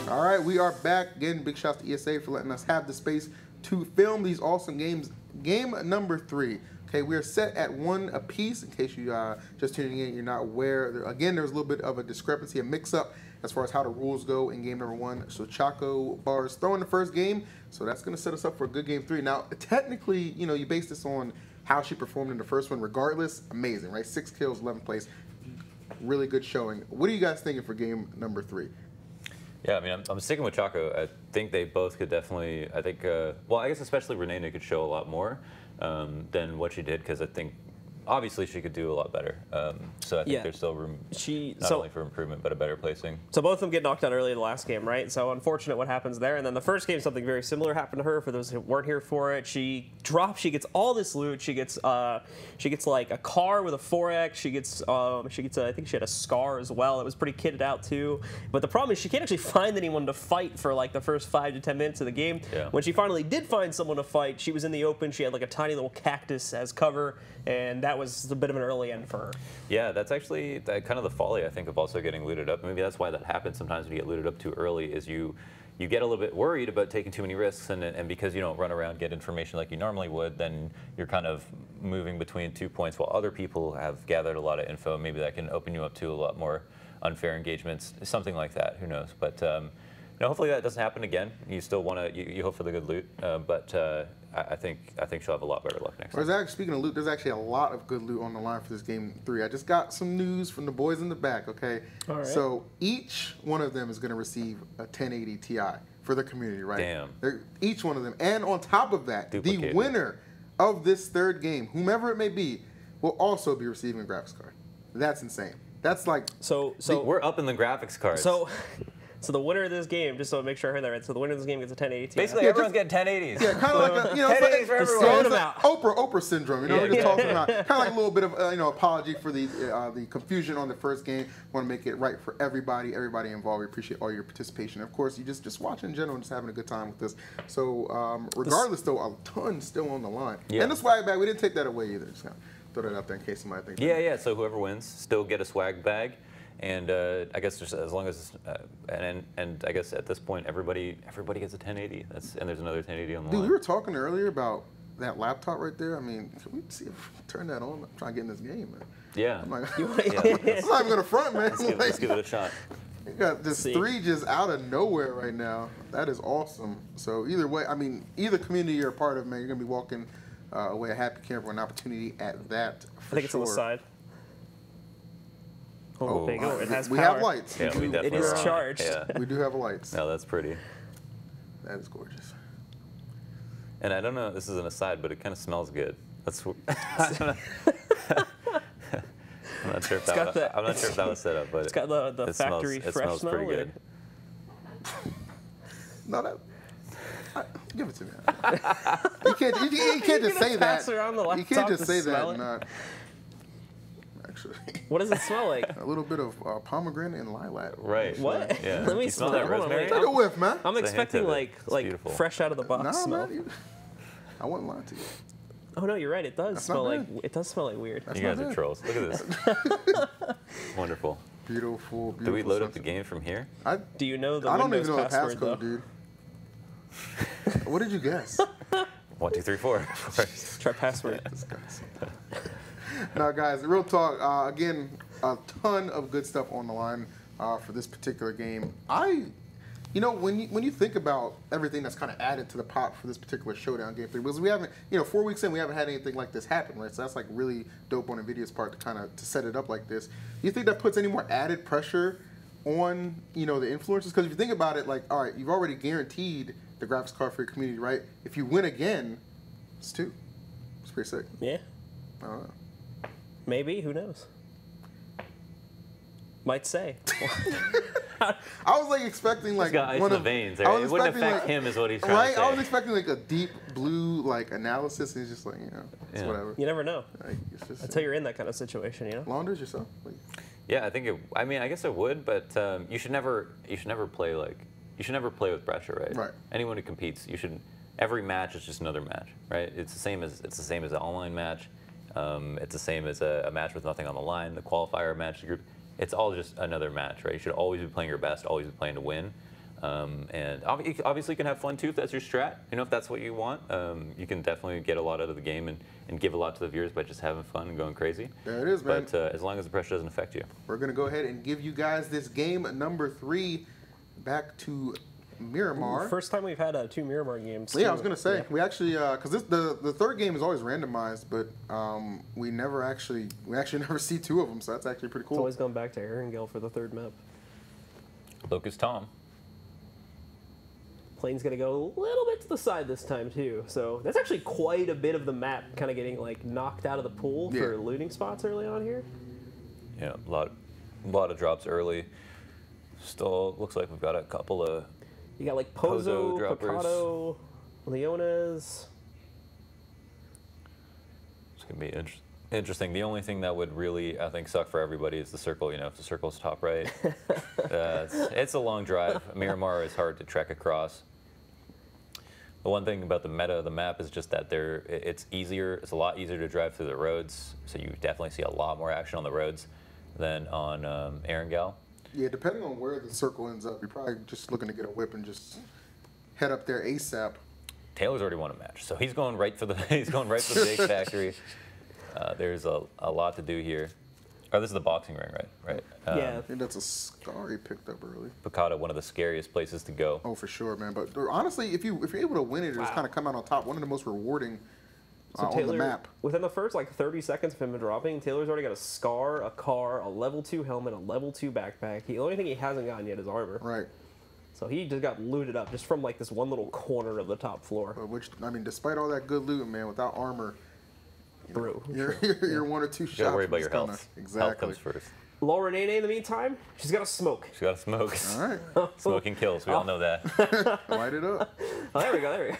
All right, we are back. Again, big shouts to ESA for letting us have the space to film these awesome games. Game number 3. Okay, we are set at 1 apiece. In case you just tuning in, you're not aware. Again, there's a little bit of a discrepancy, a mix-up as far as how the rules go in game number 1. So XChocoBars throwing the first game, so that's going to set us up for a good game 3. Now, technically, you know, you base this on how she performed in the first one. Regardless, amazing, right? 6 kills, 11th place, really good showing. What are you guys thinking for game number 3? Yeah, I mean, I'm sticking with Choco. I think they both could definitely, well, I guess especially Renaynay could show a lot more than what she did, because I think, obviously, she could do a lot better. So I think there's still room, not only for improvement, but a better placing. So both of them get knocked out early in the last game, right? So unfortunate what happens there. And then the first game, something very similar happened to her. For those who weren't here for it, she gets all this loot. She gets like a car with a 4X. She gets I think she had a Scar as well. It was pretty kitted out too. But the problem is she can't actually find anyone to fight for like the first 5 to 10 minutes of the game. Yeah. When she finally did find someone to fight, she was in the open. She had like a tiny little cactus as cover, and that that was a bit of an early end for her. Yeah, that's actually kind of the folly, I think, of also getting looted up. Maybe that's why that happens sometimes when you get looted up too early, is you get a little bit worried about taking too many risks, and because you don't run around get information like you normally would, then you're kind of moving between 2 points while other people have gathered a lot of info. Maybe that can open you up to a lot more unfair engagements, something like that. Who knows? But hopefully that doesn't happen again. You still want to you hope for the good loot, but I think she'll have a lot better luck next time. Speaking of loot, there's actually a lot of good loot on the line for this game 3. I just got some news from the boys in the back. Okay, all right. So each one of them is going to receive a 1080 Ti for the community, right? Damn. Each one of them, and on top of that, the winner of this third game, whomever it may be, will also be receiving a graphics card. That's insane. That's like so we're up in the graphics cards. So the winner of this game, just so I make sure I heard that right, so the winner of this game gets a 1080 Ti. Basically, everyone's getting 1080s. Yeah, kind of like a, 1080s for everyone. It's like Oprah syndrome. We're just talking about kind of like a little bit of apology for the confusion on the first game. Want to make it right for everybody involved. We appreciate all your participation. Of course, you just watching in general and just having a good time with this. So regardless, though, a ton still on the line. Yeah. And the swag bag, we didn't take that away either. Just kind of throw that out there in case somebody thinks. Yeah. So whoever wins still get a swag bag. And I guess just as long as, and I guess at this point everybody gets a 1080. And there's another 1080 on the line. Dude, we were talking earlier about that laptop right there. I mean, can we see if we turn that on? I'm trying to get in this game, man. Yeah. I'm not even gonna front, man. Let's give it a shot. You got this 3 just out of nowhere right now. That is awesome. So either way, I mean, either community you're a part of, man, you're gonna be walking away a happy camper, an opportunity at that. I think it's on the side. Oh, there you go. It has power. We have lights. Yeah, we definitely it is charged. Yeah. We do have lights. No, that's pretty. That is gorgeous. And I don't know, this is an aside, but it kind of smells good. That's. I'm not sure if that was set up, but it's got the factory fresh smell. It smells pretty good. No, give it to me. You can't just say that. You can't just say that and not. Actually. What does it smell like? A little bit of pomegranate and lilac. Right. What? Yeah. Let me you smell that rosemary. Take a whiff, man. I'm expecting like fresh out of the box smell. Man, I wouldn't lie to you. Oh no, you're right. It does smell like weird. You guys are trolls. Look at this. Wonderful. Beautiful. Do we load up the game from here? Do you know the I don't Windows even know password, the passcode, dude. What did you guess? 1, 2, 3, 4. Try password. Now, guys, real talk. Again, a ton of good stuff on the line for this particular game. When you think about everything that's kind of added to the pot for this particular showdown game 3, because we haven't, 4 weeks in, we haven't had anything like this happen, right? So that's like really dope on NVIDIA's part to set it up like this. Do you think that puts any more added pressure on, the influencers? Because if you think about it, like, all right, you've already guaranteed the graphics card for your community, right? If you win again, it's 2. It's pretty sick. Yeah. I don't know. Maybe, who knows? Might say. I was like expecting like he's got ice in the veins. Right? It wouldn't affect him, is what he's trying to say. I was expecting like a deep blue analysis, and he's just like it's whatever. You never know. Like, it's just, until you're in that kind of situation, Launders yourself. Like, yeah, I think I guess it would, but you should never play with pressure, right? Right. Anyone who competes, every match is just another match, right? It's the same as an online match. It's the same as a match with nothing on the line, the qualifier match, the group. It's all just another match, right? You should always be playing your best, always be playing to win. And obviously you can have fun too if that's your strat. If that's what you want. You can definitely get a lot out of the game and give a lot to the viewers by just having fun and going crazy. There it is, man. But as long as the pressure doesn't affect you. We're going to go ahead and give you guys this game number 3 back to Miramar. First time we've had 2 Miramar games. Yeah, I was gonna say we actually because the third game is always randomized, but we actually never see 2 of them, so that's actually pretty cool. It's always going back to Erangel for the 3rd map. Locust Tom. Plane's gonna go a little bit to the side this time too, so that's actually quite a bit of the map kind of getting like knocked out of the pool for looting spots early on here. Yeah, a lot of drops early. Still looks like we've got a couple of. You got like Pozo, Picado, Leones. It's going to be interesting. The only thing that would really, I think, suck for everybody is the circle. If the circle's top right, it's a long drive. Miramar is hard to trek across. The one thing about the meta of the map is just that it's a lot easier to drive through the roads, so you definitely see a lot more action on the roads than on Erangel. Yeah, depending on where the circle ends up, you're probably just looking to get a whip and just head up there ASAP. Taylor's already won a match, so he's going right for the big factory. There's a lot to do here. Oh, this is the boxing ring, right? Yeah. I think that's a scar he picked up early. Picado, one of the scariest places to go. Oh, for sure, man. But honestly, if you're able to win it, just kind of come out on top. One of the most rewarding on the map. Within the first like 30 seconds of him dropping, Taylor's already got a scar, a car, a level 2 helmet, a level 2 backpack. The only thing he hasn't gotten yet is armor. Right. So he just got looted up just from like this one little corner of the top floor. Which, I mean, despite all that good loot, man, without armor, you're 1 or 2 shots. You gotta worry about your health. Exactly. Health comes first. lolrenaynay, in the meantime, she's got to smoke. She's got to smoke. All right. Smoking kills. We all know that. Light it up. Oh, there we go.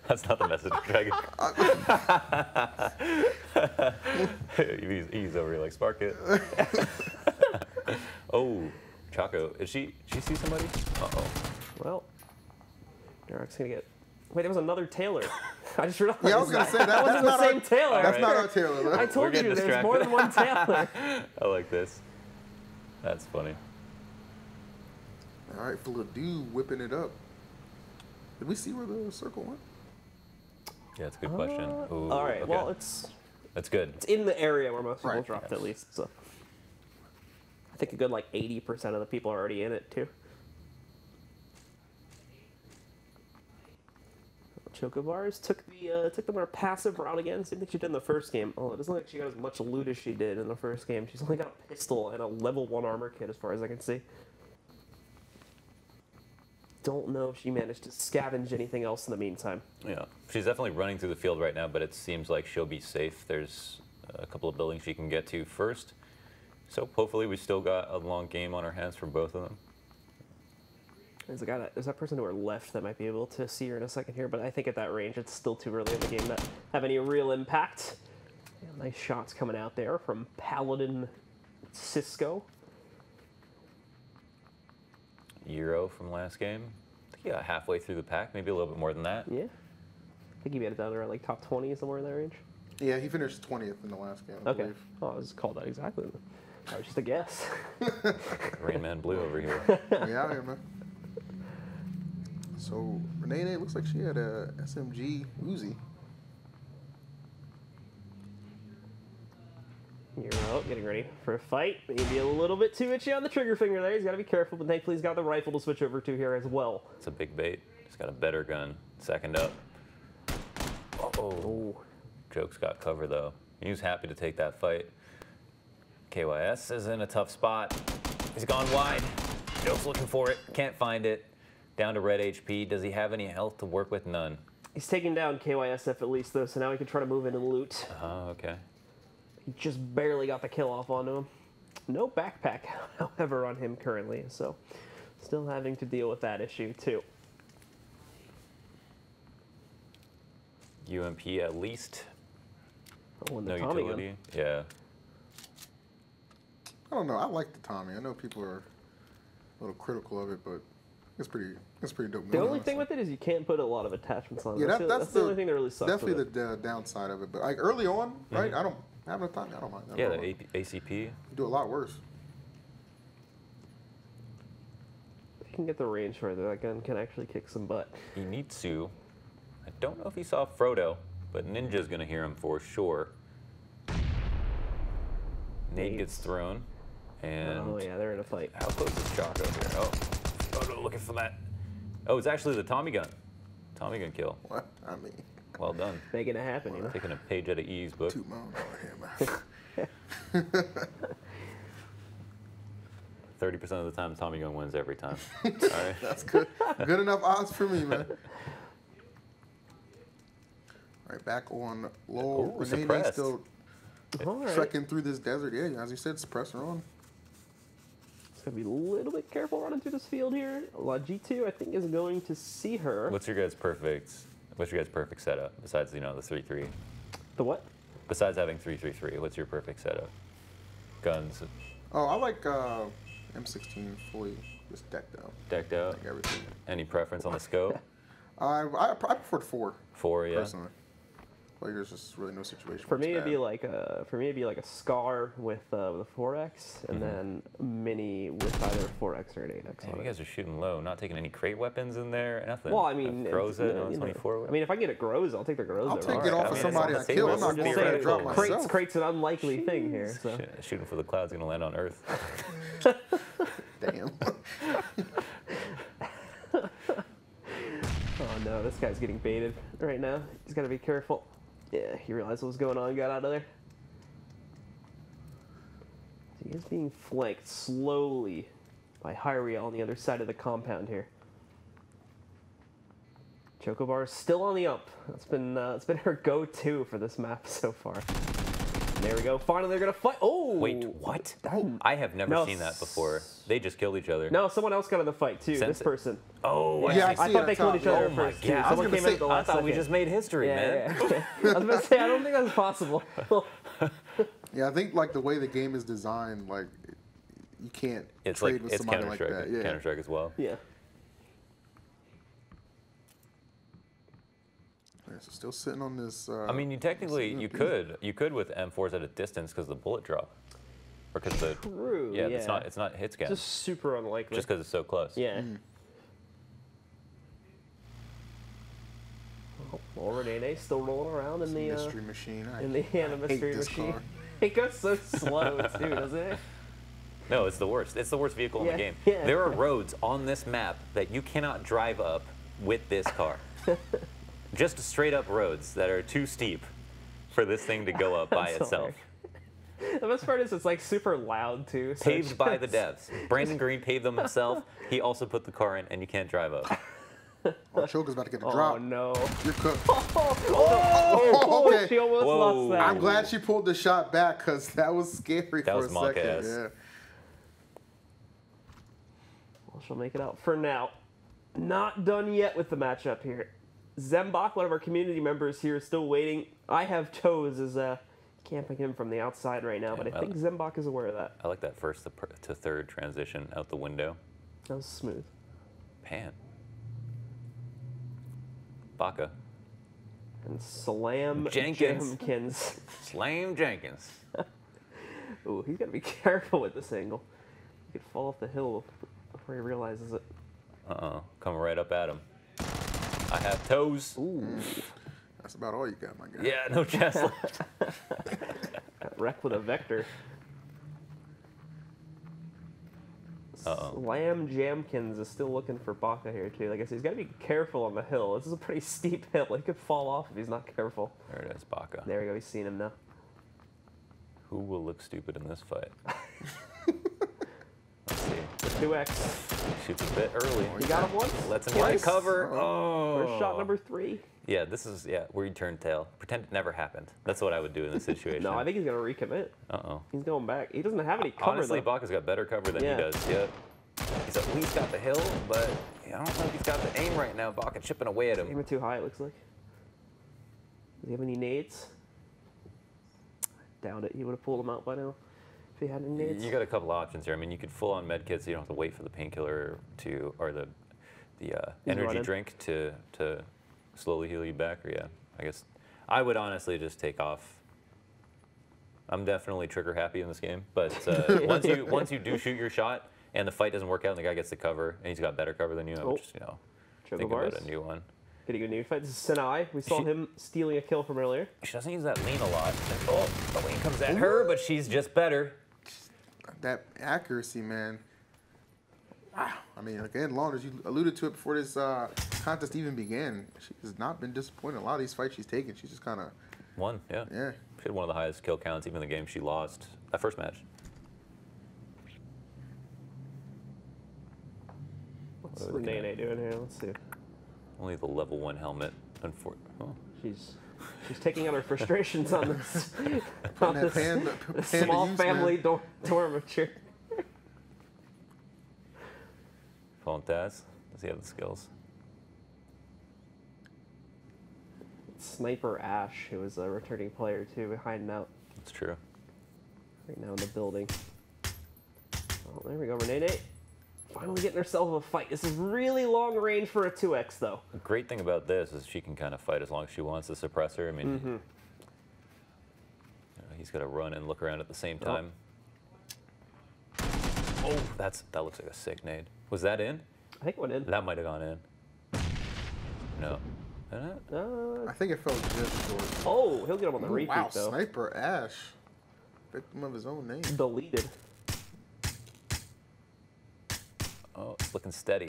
That's not the message, Dragon. He's over here like, spark it. Oh, Choco. Did she see somebody? Uh-oh. Well, Derek's going to get... Wait, there was another Taylor. I just realized. Yeah, I was going to say that wasn't the same Taylor. That's not our Taylor. Though. I told you there's more than one Taylor. I like this. That's funny. All right, full of dew whipping it up. Did we see where the circle went? Yeah, it's a good question. Ooh, all right, okay. well, it's good. It's in the area where most people Right. dropped, at least. So I think a good like 80% of the people are already in it too. XChocoBars took the more passive route again. Same thing she did in the first game. Oh, it doesn't look like she got as much loot as she did in the first game. She's only got a pistol and a level 1 armor kit as far as I can see. Don't know if she managed to scavenge anything else in the meantime. Yeah, she's definitely running through the field right now, but it seems like she'll be safe. There's a couple of buildings she can get to first. So hopefully we still got a long game on our hands for both of them. There's that person to her left that might be able to see her in a second here, but I think at that range it's still too early in the game to have any real impact. Yeah, nice shots coming out there from Paladin Cisco. Euro from last game. I think he got halfway through the pack, maybe a little bit more than that. Yeah. I think he made it down to like top 20, somewhere in that range. Yeah, he finished 20th in the last game, I Okay. believe. Oh, I was called that exactly. That was just a guess. Rain Man Blue over here. Yeah, I am, man. So, Renee looks like she had a SMG Uzi. You're out, getting ready for a fight. Maybe a little bit too itchy on the trigger finger there. He's got to be careful, but thankfully he's got the rifle to switch over to here as well. It's a big bait. He's got a better gun. Second up. Uh-oh. Joke's got cover, though. He was happy to take that fight. KYS is in a tough spot. He's gone wide. Joke's looking for it. Can't find it. Down to red HP. Does he have any health to work with? None. He's taking down KYSF at least, though, so now he can try to move into the loot. Oh, okay. He just barely got the kill off onto him. No backpack, however, on him currently, so still having to deal with that issue, too. UMP at least. Oh, and the No Tommy utility. gun. Yeah. I don't know. I like the Tommy. I know people are a little critical of it, but it's pretty dope. The only thing with it is you can't put a lot of attachments on it. Yeah, that's the only thing that really sucks. Definitely with the downside of it. But like early on, right? I don't have no Tommy. I don't mind. Yeah, the ACP. You do a lot worse. If you can get the range further, that gun can actually kick some butt. He needs to. I don't know if he saw Frodo, but Ninja's gonna hear him for sure. Nade gets thrown, and oh yeah, they're in a fight. how close is Choco here? Oh, Frodo looking for that. Oh, it's actually the Tommy gun. Tommy gun kill. What? I mean, Well done. Making it happen, you know. Taking a page out of E's book. toot my own horn here, man. 30% of the time, Tommy gun wins every time. All right. That's good. Good enough odds for me, man. All right, back on low. Ooh, Renee suppressed. still All right. trekking through this desert. Yeah, as you said, suppressor on. Just gotta be a little bit careful running through this field here. La G2, I think, is going to see her. What's your guys' perfect setup besides the 3-3? The what? Besides having 3-3-3, what's your perfect setup? Guns Oh, I like M16 fully just decked out. decked out. Like everything. Any preference on the scope? I preferred 4. 4, yeah. Personally. Like there's just really no situation. For me, it'd be like a Scar with a 4X, and then Mini with either 4X or an 8X. Man, you guys are shooting low, not taking any crate weapons in there, nothing. Well, I mean, grows it on 24. I mean, if I get a Grows, I'll take the Grows. I'll take it off of somebody I kill. I'm not going to drop myself. Crate's an unlikely thing here. So. Shooting for the clouds, gonna land on Earth. Damn. Oh no, this guy's getting baited right now. He's got to be careful. Yeah, he realized what was going on, got out of there. So he is being flanked slowly by Hyriel on the other side of the compound here. XChocoBars still on the up. It's been her go-to for this map so far. There we go. Finally, they're gonna fight. Oh! Wait, what? I have never seen that before. They just killed each other. No, someone else got in the fight too. This person. Oh, yeah. I thought they killed each other first too. Someone came in at the last second. We just made history, man. Yeah. I was about to say, I don't think that's possible. Yeah, I think like the way the game is designed, like you can't trade with somebody like that. Yeah. Counter-Strike as well. Yeah. So still sitting on this. I mean, you could with M4s at a distance because the bullet drop, or because the True. yeah, it's not hit scan. Just super unlikely. Just because it's so close. Yeah. lolrenaynay still rolling around in the mystery machine. mystery machine. It goes so slow too, doesn't it? No, it's the worst. It's the worst vehicle in the game. Yeah. There are roads on this map that you cannot drive up with this car. Just straight up roads that are too steep for this thing to go up by itself. The best part is it's like super loud too. So Paved by the devs. Brandon Green paved them himself. He also put the car in, and you can't drive up. Oh, Choco's about to get the drop. Oh no! You're cooked. Oh, okay. She almost lost that. I'm glad she pulled the shot back because that was scary for a second. Yeah. Well, she'll make it out for now. Not done yet with the matchup here. Zembok, one of our community members here, is still waiting. I have Toes as camping him from the outside right now, but I think Zembok is aware of that. I like that first to third transition out the window. That was smooth. Pan. Baka. And Slam Jenkins. Jamkins. Slam Jenkins. Ooh, he's got to be careful with this angle. He could fall off the hill before he realizes it. Uh-oh. Coming right up at him. I have Toes. Ooh. That's about all you got, my guy. Yeah, no chest left. Got wrecked with a Vector. Slam Jamkins is still looking for Baka here, too. Like I said, he's got to be careful on the hill. This is a pretty steep hill. He could fall off if he's not careful. There it is, Baka. There we go. He's seen him now. Who will look stupid in this fight? Let's see. The 2X. Shoots a bit early. He got him once. Lets him get cover. Oh. First shot number 3. Yeah, this is, where you turn tail. Pretend it never happened. That's what I would do in this situation. No, I think he's going to recommit. Uh-oh. He's going back. He doesn't have any cover, Honestly, though. Baka's got better cover than he does. Yeah. He's at least got the hill, but I don't think he's got the aim right now. Baka chipping away at him. Aiming too high, it looks like. Does he have any nades? I doubt it. He would have pulled them out by now if he had any nades. You got a couple options here. I mean, you could full on med kit so you don't have to wait for the painkiller or the energy drink to slowly heal you back. Or I guess I would honestly just take off. I'm definitely trigger happy in this game, but once you do shoot your shot and the fight doesn't work out and the guy gets the cover and he's got better cover than you, I would just think about a new one. Getting a new fight. This is Senai. We saw him stealing a kill from earlier. She doesn't use that lean a lot. Oh, the lean comes at her, but she's just better. That accuracy, man. Wow. I mean, again, Lon, as you alluded to it before this contest even began, she has not been disappointed. A lot of these fights she's taken, she's just kind of won. Yeah. Yeah. She had one of the highest kill counts, even in the game she lost that first match. What's Renaynay doing here? Let's see. Only the level 1 helmet. She's taking out her frustrations on this, small family dormitory. Fontas, does he have the skills? Sniper Ash, who was a returning player too, hiding out. That's true. Right now in the building. Oh, there we go, Renaynay. Finally getting herself a fight. This is really long range for a 2X, though. The great thing about this is she can kind of fight as long as she wants. The suppressor, I mean, you know, he's got to run and look around at the same time. Oh, that looks like a sick nade. Was that in? I think it went in. That might have gone in. No. I think it fell just short. Oh, he'll get him on the repeat, wow, though. Sniper Ash. Victim of his own name. Deleted. Oh, it's looking steady.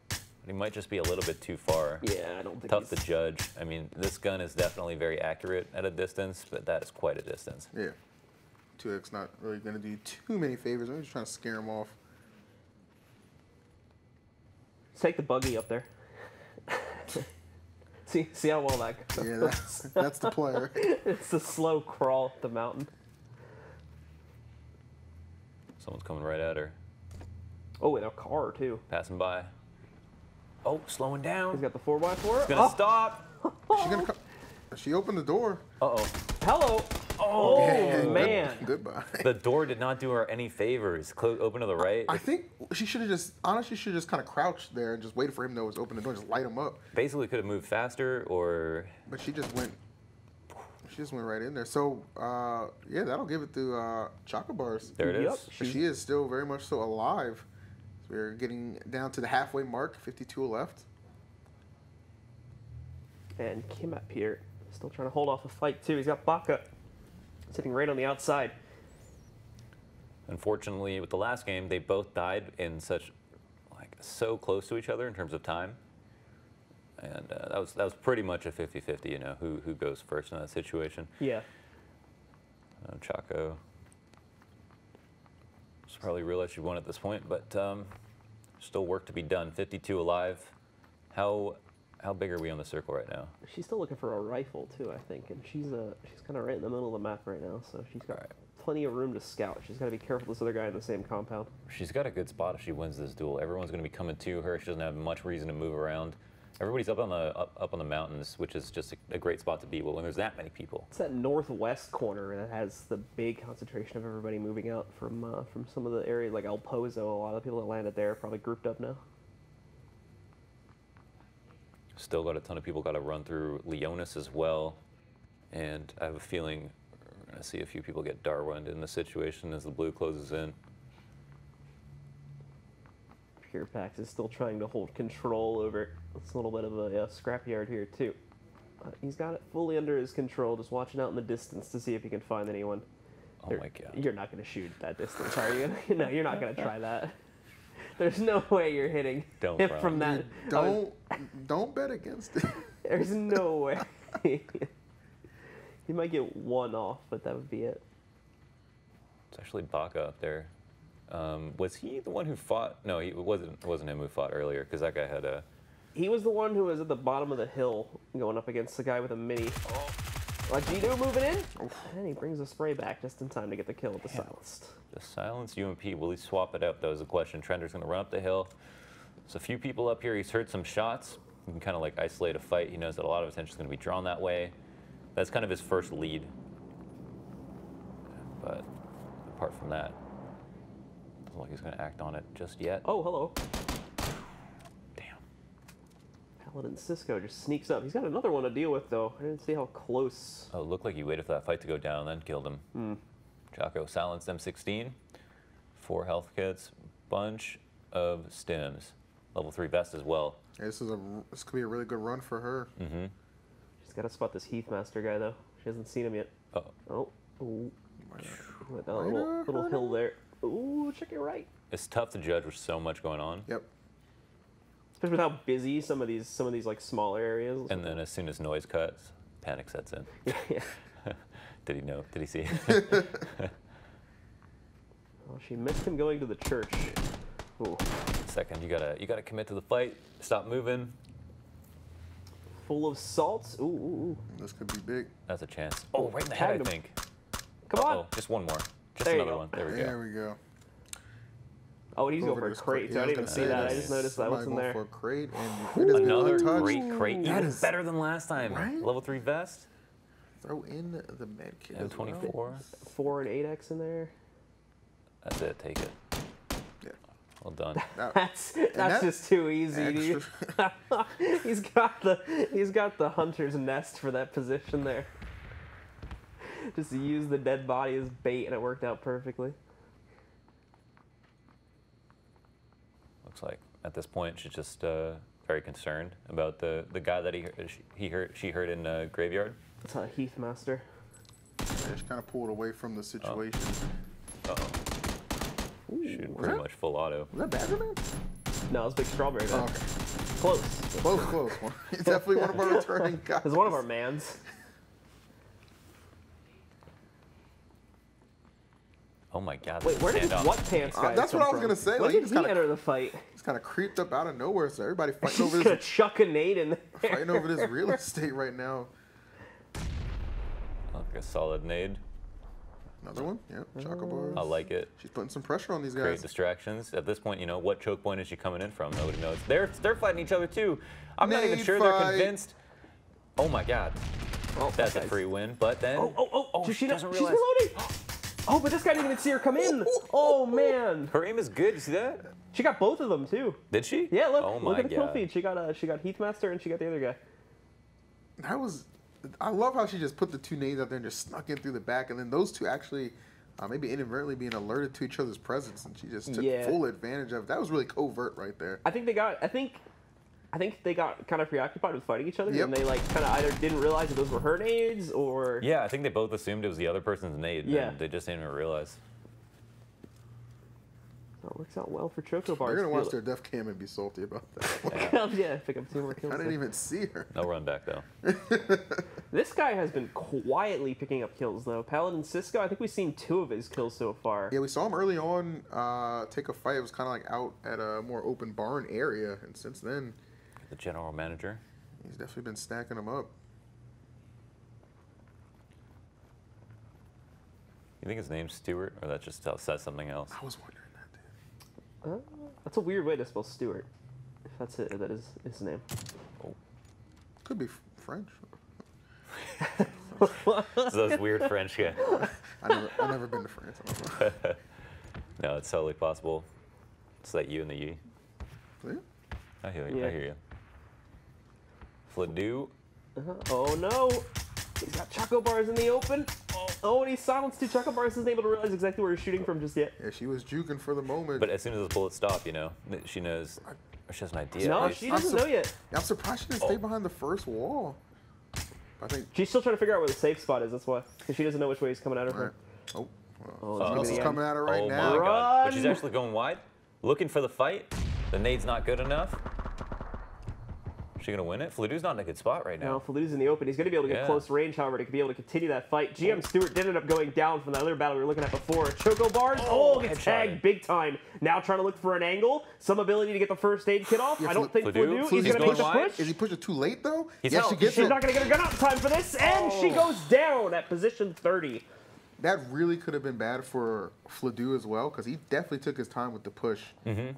But he might just be a little bit too far. Yeah, I don't think Tough to judge. I mean, this gun is definitely very accurate at a distance, but that is quite a distance. Yeah. 2X not really going to do too many favors. I'm just trying to scare him off. Let's take the buggy up there. see how well that goes. Yeah, that's the player. It's the slow crawl up the mountain. Someone's coming right at her. Oh, in a car, too. Passing by. Oh, slowing down. He's got the 4x4. He's gonna stop. She opened the door. Uh-oh. Hello. Oh, yeah, man. Goodbye. The door did not do her any favors. Open to the right. I think she should have just, honestly, she should have just kind of crouched there and just waited for him to open the door and just light him up. Basically could have moved faster or... But she just went right in there. So, yeah, that'll give it to XChocoBars. There it is. Yep. But she is still very much so alive. So we're getting down to the halfway mark, 52 left. And Kim up here, still trying to hold off a fight, too. He's got Baka sitting right on the outside. Unfortunately, with the last game, they both died in such, so close to each other in terms of time. And that was pretty much a 50-50, you know, who goes first in that situation. Yeah. Choco probably realized she won at this point, but still work to be done. 52 alive. How big are we on the circle right now? She's still looking for a rifle too, I think, and she's kind of right in the middle of the map right now, so she's got plenty of room to scout. She's got to be careful this other guy in the same compound. She's got a good spot if she wins this duel. Everyone's going to be coming to her. She doesn't have much reason to move around. Everybody's up on the mountains, which is just a great spot to be. But when there's that many people, it's that northwest corner that has the big concentration of everybody moving out from some of the areas like El Pozo. A lot of the people that landed there are probably grouped up now. Still got a ton of people got to run through Leonis as well, and I have a feeling we're going to see a few people get Darwined in the situation as the blue closes in. Purepax is still trying to hold control over this little bit of a scrapyard here too. He's got it fully under his control, just watching out in the distance to see if he can find anyone. Oh my God. You're not going to shoot that distance, are you? No, you're not going to try that. There's no way you're hitting him from that. Don't bet against it. There's no way. You might get one off, but that would be it. It's actually Baka up there. Was he the one who fought? No, it wasn't him who fought earlier, because that guy had a... He was the one who was at the bottom of the hill going up against the guy with a mini. Gino moving in, and he brings the spray back just in time to get the kill with the silenced. The silenced UMP, will he swap it up? That was the question. Trender's going to run up the hill. There's a few people up here. He's heard some shots. He can kind of isolate a fight. He knows that a lot of attention is going to be drawn that way. That's kind of his first lead. But apart from that, doesn't look like he's going to act on it just yet. Oh, hello. Damn. Paladin Cisco just sneaks up. He's got another one to deal with, though. I didn't see how close. Oh, it looked like he waited for that fight to go down and then killed him. Choco silenced M16. 4 health kits. Bunch of stims. Level 3 vest as well. Yeah, this could be a really good run for her. Mm-hmm. She's got to spot this Heathmaster guy, though. She hasn't seen him yet. Oh. Ooh. Went down a little hill there. Ooh, check it right. It's tough to judge with so much going on. Yep. Especially with how busy some of these smaller areas. And then as soon as noise cuts, panic sets in. Yeah. Did he know? Did he see? Well, she missed him going to the church. Ooh. Second, you gotta commit to the fight. Stop moving. Full of salts. Ooh. This could be big. That's a chance. Oh, right in the head, I think. Come on. Just one more. Just there another one. There we go. There we go. Oh, and he's going for a crate. So I didn't even see that. I just noticed that was in there. For a crate, and another great crate. Even better than last time. Right? Level 3 vest. Throw in the med kit. M24. 4 and 8X in there. That's it. Take it. Yeah. Well done. That's just too easy, dude. he's got the hunter's nest for that position there. Just use the dead body as bait, and it worked out perfectly. Looks like at this point she's just very concerned about the guy that she heard in graveyard. That's a Heath Master. Yeah, she kind of pulled away from the situation. Uh-oh. Shooting pretty much full auto. Was that Badgerman? No, it was Big Strawberry Man. Oh, okay. Close. Close. He's definitely one of our returning guys. He's one of our mans. Oh my God. Wait, where did what pants guy that's what I was going to say. When like, did he enter the fight? He's kind of creeped up out of nowhere, so everybody fighting He's over gonna this. chuck a nade in there. Fighting over this real estate right now. Like a solid nade. Another one? Yep, XChocoBars. I like it. She's putting some pressure on these guys. Great distractions. At this point, you know, what choke point is she coming in from? Nobody knows. They're fighting each other too. I'm not even sure they're convinced. Oh my God. Oh, that's a free win, but then... She doesn't she's realize. reloading! Oh, but this guy didn't even see her come in. Oh, man. Her aim is good. You see that? She got both of them, too. Did she? Yeah, look. Oh my look at the kill God. feed. She got Heathmaster and she got the other guy. That was... I love how she just put the two nades out there and just snuck in through the back, and then those two actually... maybe inadvertently being alerted to each other's presence, and she just took full advantage of it. That was really covert right there. I think they got kind of preoccupied with fighting each other, Yep. and they like kind of either didn't realize that those were her nades, or Yeah, I think they both assumed it was the other person's nade. Yeah. And they just didn't even realize. So it works out well for XChocoBars. They're gonna watch their def cam and be salty about that. Yeah, pick up 2 more kills. I didn't even see her. No run back though. This guy has been quietly picking up kills though. Paladin Cisco, I think we've seen 2 of his kills so far. Yeah, we saw him early on take a fight. It was kind of like out at a more open barn area, and since then, The general manager. he's definitely been stacking them up. You think his name's Stewart, or that just says something else? I was wondering that, dude. That's a weird way to spell Stewart. If that's it, that is his name. Could be French. It's those weird French guys. I've never been to France. I don't know. No, it's totally possible. It's that you and the ye. Yeah. I hear you. Yeah. I hear you. Fladoo. Oh no! He's got XChocoBars in the open. Oh, and he's silenced 2 XChocoBars. Isn't able to realize exactly where he's shooting from just yet. Yeah, she was juking for the moment. But as soon as the bullets stop, you know, she knows, or she has an idea. No, she doesn't know yet. I'm surprised she didn't stay behind the first wall. I think. She's still trying to figure out where the safe spot is. That's why, because she doesn't know which way he's coming at her from. Right. Oh, Oh, someone else is coming at her right Oh now. my God. But she's Run! actually going wide, looking for the fight. The nade's not good enough. Is she gonna win it? Fladoo's not in a good spot right now. No, Faluda's in the open. He's going to be able to get close range, however, to be able to continue that fight. GM Stewart did end up going down from the other battle we were looking at before. XChocoBars, gets headshot. tagged big time. Now trying to look for an angle, some ability to get the first aid kit off. Yeah, I don't think Fladoo, Fladoo, he's he's going to going make the wide. push. Is he pushing too late though? He's yeah, out. she gets She's it. not going to get her gun out in time for this, and she goes down at position 30. That really could have been bad for Fladoo as well, because he definitely took his time with the push. Mm-hmm.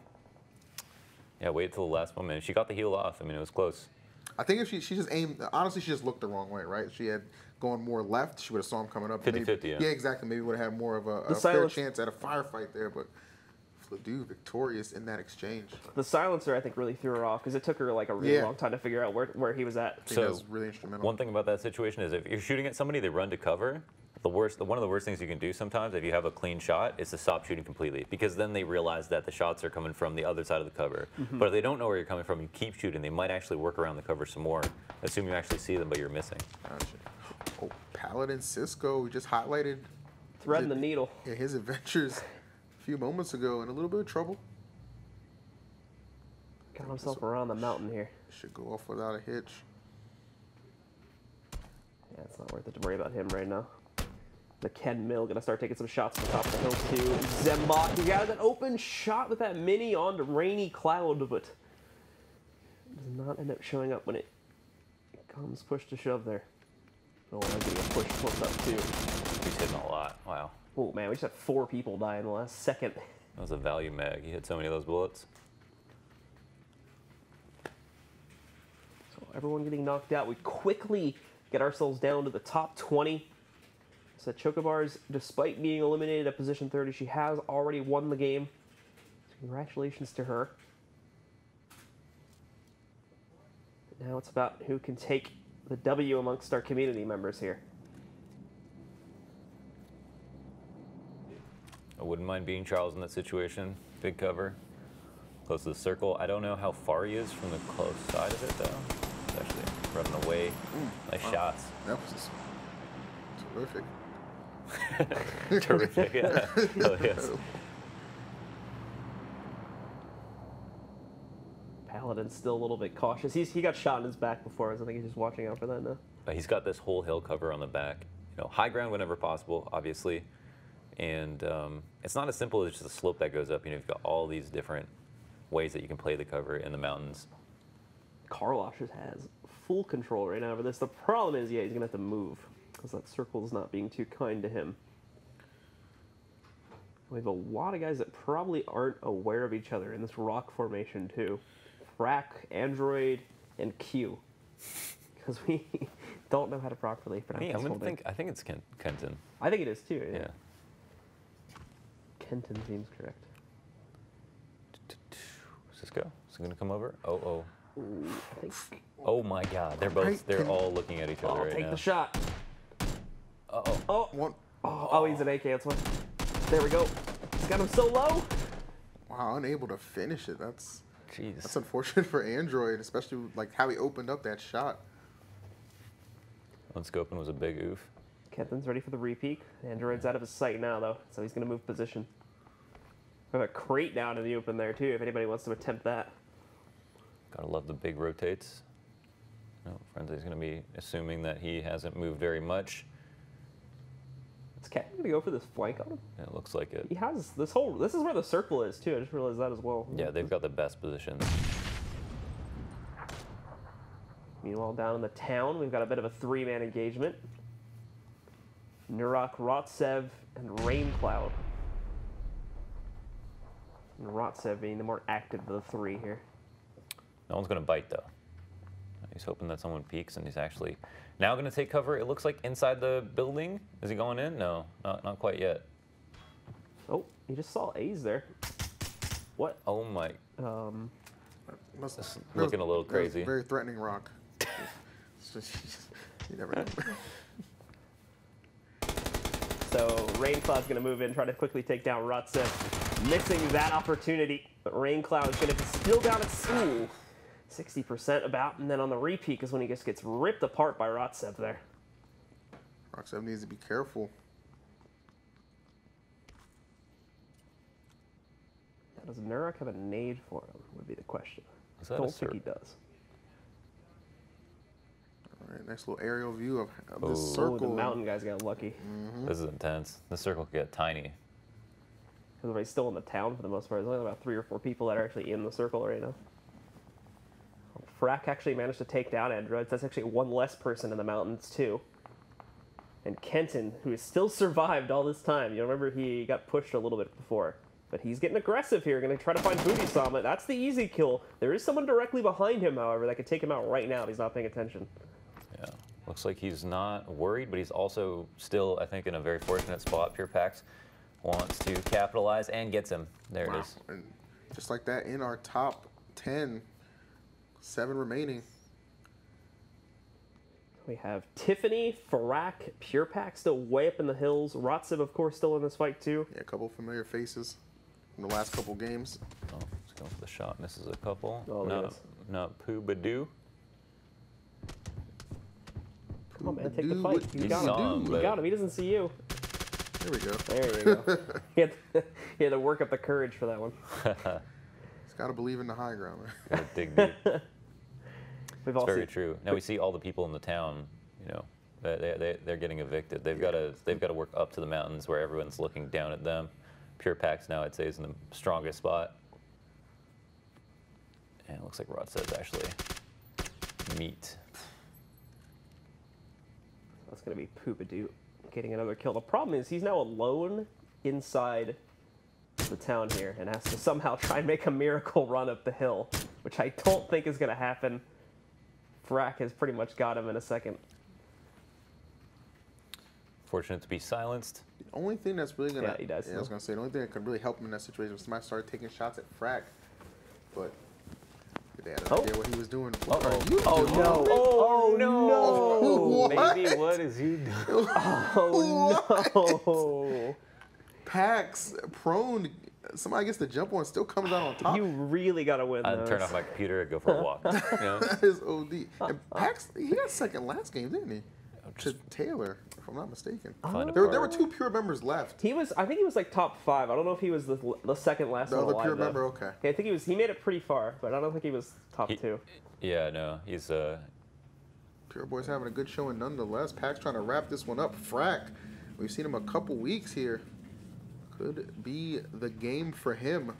Yeah, wait till the last moment. She got the heel off. I mean, it was close. I think if she just aimed, honestly, she just looked the wrong way, right? If she had gone more left, she would have saw him coming up. 50-50, yeah. Yeah, exactly. Maybe would have had more of a fair silence- chance at a firefight there, but Fladoo victorious in that exchange. The silencer, I think, really threw her off because it took her like a really Yeah. long time to figure out where he was at. I think So, that's really instrumental. One thing about that situation is if you're shooting at somebody, they run to cover. One of the worst things you can do sometimes if you have a clean shot is to stop shooting completely, because then they realize that the shots are coming from the other side of the cover. But if they don't know where you're coming from, you keep shooting, they might actually work around the cover some more. Assume you actually see them, but you're missing. Gotcha. Oh, Paladin Cisco, we just highlighted Threading the needle. his adventures a few moments ago in a little bit of trouble. Got himself around the mountain here. Should go off without a hitch. Yeah, it's not worth it to worry about him right now. The Ken Mill gonna start taking some shots from the top of the hill too. Zembot, he got an open shot with that mini onto Rainy Cloud, but does not end up showing up when it comes push to shove there. Oh, I'm getting a push close up too. He's hitting a lot. Wow. Oh man, we just had 4 people die in the last second. That was a value mag. He hit so many of those bullets. So everyone getting knocked out. We quickly get ourselves down to the top 20. So XChocoBars, despite being eliminated at position 30, she has already won the game. Congratulations to her. Now it's about who can take the W amongst our community members here. I wouldn't mind being Charles in that situation. Big cover. Close to the circle. I don't know how far he is from the close side of it, though. He's actually running away. Nice shots. That was just terrific. Terrific, yeah. Oh, yes. Paladin's still a little bit cautious. He got shot in his back before, so I think he's just watching out for that now. He's got this whole hill cover on the back. You know, high ground whenever possible, obviously. And it's not as simple as just a slope that goes up. You know, you've got all these different ways that you can play the cover in the mountains. Karlosh has full control right now over this. The problem is, yeah, he's going to have to move because that circle is not being too kind to him. We have a lot of guys that probably aren't aware of each other in this rock formation, too. Frack, Android, and Q. Because we don't know how to properly pronounce this. I think it's Kenton. I think it is, too. Yeah. Kenton seems correct. Cisco, is he going to come over? Oh. Ooh, I think. Oh my God, they're all looking at each other right now. Take the shot. Uh-oh. Oh, he's an A cancel. There we go. He's got him so low. Wow, unable to finish it. That's Jeez. unfortunate for Android, especially like how he opened up that shot. Unscoping was a big oof. Kenton's ready for the repeat. Android's out of his sight now, though, so he's going to move position. We have a crate down in the open there, too, if anybody wants to attempt that. Gotta love the big rotates. No, Frenzy's going to be assuming that he hasn't moved very much. Is Kenton going to go for this flank on him? Yeah, it looks like it. He has this is where the circle is, too. I just realized that as well. Yeah, they've got the best positions. Meanwhile, down in the town, we've got a bit of a three-man engagement. Nurak, Rotsev, and Raincloud. And Rotsev being the more active of the three here. No one's going to bite, though. He's hoping that someone peeks, and he's actually now going to take cover. It looks like inside the building. Is he going in? No, not quite yet. Oh, he just saw A's there. What? Oh, my. That's looking a little crazy. Very threatening rock. You never know. So Raincloud's going to move in, try to quickly take down Rotsev. Missing that opportunity, but Raincloud is going to be still down at 60% about, and then on the repeat is when he just gets ripped apart by Rotsev there. Rotsev needs to be careful. Does Nurak have a nade for him, would be the question. I don't think he does. All right, next little aerial view of this circle. The mountain guys got lucky. This is intense. This circle could get tiny. Everybody's still in the town for the most part. There's only about 3 or 4 people that are actually in the circle right now. Frack actually managed to take down Androids. That's actually one less person in the mountains, too. And Kenton, who has still survived all this time. You remember he got pushed a little bit before. But he's getting aggressive here. Going to try to find Booty Sama. That's the easy kill. There is someone directly behind him, however, that could take him out right now if he's not paying attention. Yeah. Looks like he's not worried, but he's also still, I think, in a very fortunate spot. Pure Pax wants to capitalize and gets him. There it is. And just like that, in our top 10, 7 remaining. We have Tiffany, Farak, Pure Pax still way up in the hills. Rotsev, of course, still in this fight, too. Yeah, a couple familiar faces from the last couple games. Oh, he's going for the shot. Misses a couple. Oh, no, Poobadoo. Come on, man, take the fight. You got him. You got him. He doesn't see you. There we go. There you go. he had to work up the courage for that one. He's got to believe in the high ground. Gotta dig deep. It's very true. Now we see all the people in the town. You know, they're getting evicted. They've got to work up to the mountains where everyone's looking down at them. Pure Pax now, I'd say, is in the strongest spot. And it looks like Rotsev's actually meat. That's going to be Poobadoo getting another kill. The problem is he's now alone inside the town here and has to somehow try and make a miracle run up the hill, which I don't think is going to happen. Frack has pretty much got him in a second. Fortunate to be silenced. Only thing that's really gonna, Yeah, he does. I was gonna say the only thing that could really help him in that situation was somebody started taking shots at Frack, but they had no idea what he was doing. What are you doing? Oh no! What? Maybe what is he doing? Oh no! Pax prone. Somebody gets the jump on, still comes out on top. You really gotta win I'd those. turn off my computer and go for a walk. You know? That is OD. And Pax, he got second last game, didn't he? To Taylor, if I'm not mistaken. There were 2 pure members left. He was, I think he was like top 5. I don't know if he was the second last The one other alive, pure though. member, okay. Yeah, I think he made it pretty far, but I don't think he was top 2. Yeah, no, he's Pure Boy's having a good showing nonetheless. Pax trying to wrap this one up. Frack, we've seen him a couple weeks here. Could be the game for him.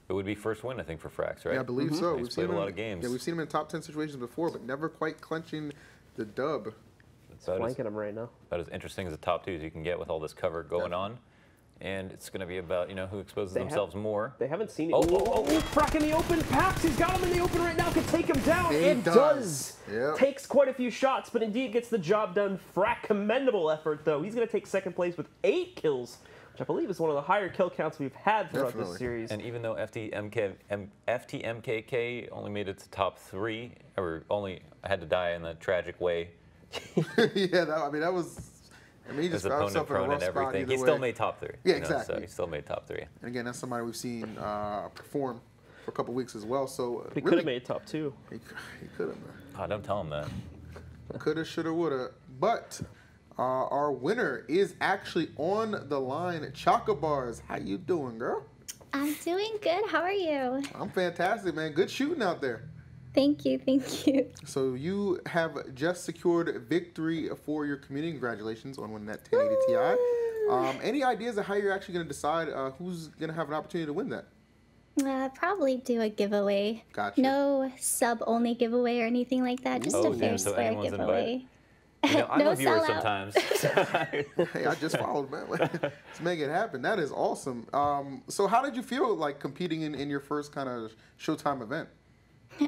it would be first win, I think, for Frax, right? Yeah, I believe so. He's played a lot of games. Yeah, we've seen him in top 10 situations before, but never quite clenching the dub. Flanking him right now. About as interesting as the top 2 as you can get with all this cover going on. And it's going to be about, who exposes themselves more. They haven't seen it. Oh, Frack in the open. Pax, he's got him in the open right now. Can take him down. He It does. Yep. Takes quite a few shots, but indeed gets the job done. Frack, commendable effort, though. He's going to take second place with 8 kills, which I believe is one of the higher kill counts we've had throughout this series. And even though FTMKK only made it to top 3, or only had to die in a tragic way. Yeah, that was... he just his found opponent himself in a prone rough and spot everything. either He way. still made top 3. Yeah, exactly. So he still made top 3. And again, that's somebody we've seen perform for a couple weeks as well. So He could have made top 2. He could have. Oh, don't tell him that. Coulda, shoulda, woulda. But our winner is actually on the line. XChocoBars, how you doing, girl? I'm doing good. How are you? I'm fantastic, man. Good shooting out there. Thank you. Thank you. So you have just secured victory for your community. Congratulations on winning that 1080 Ti. Any ideas of how you're actually going to decide who's going to have an opportunity to win that? Probably do a giveaway. Gotcha. No sub-only giveaway or anything like that. Just a fair square giveaway. I'm No a viewer sellout. sometimes. Hey, I just followed, man. Let's make it happen. That is awesome. So how did you feel like competing in your first kind of Showtime event?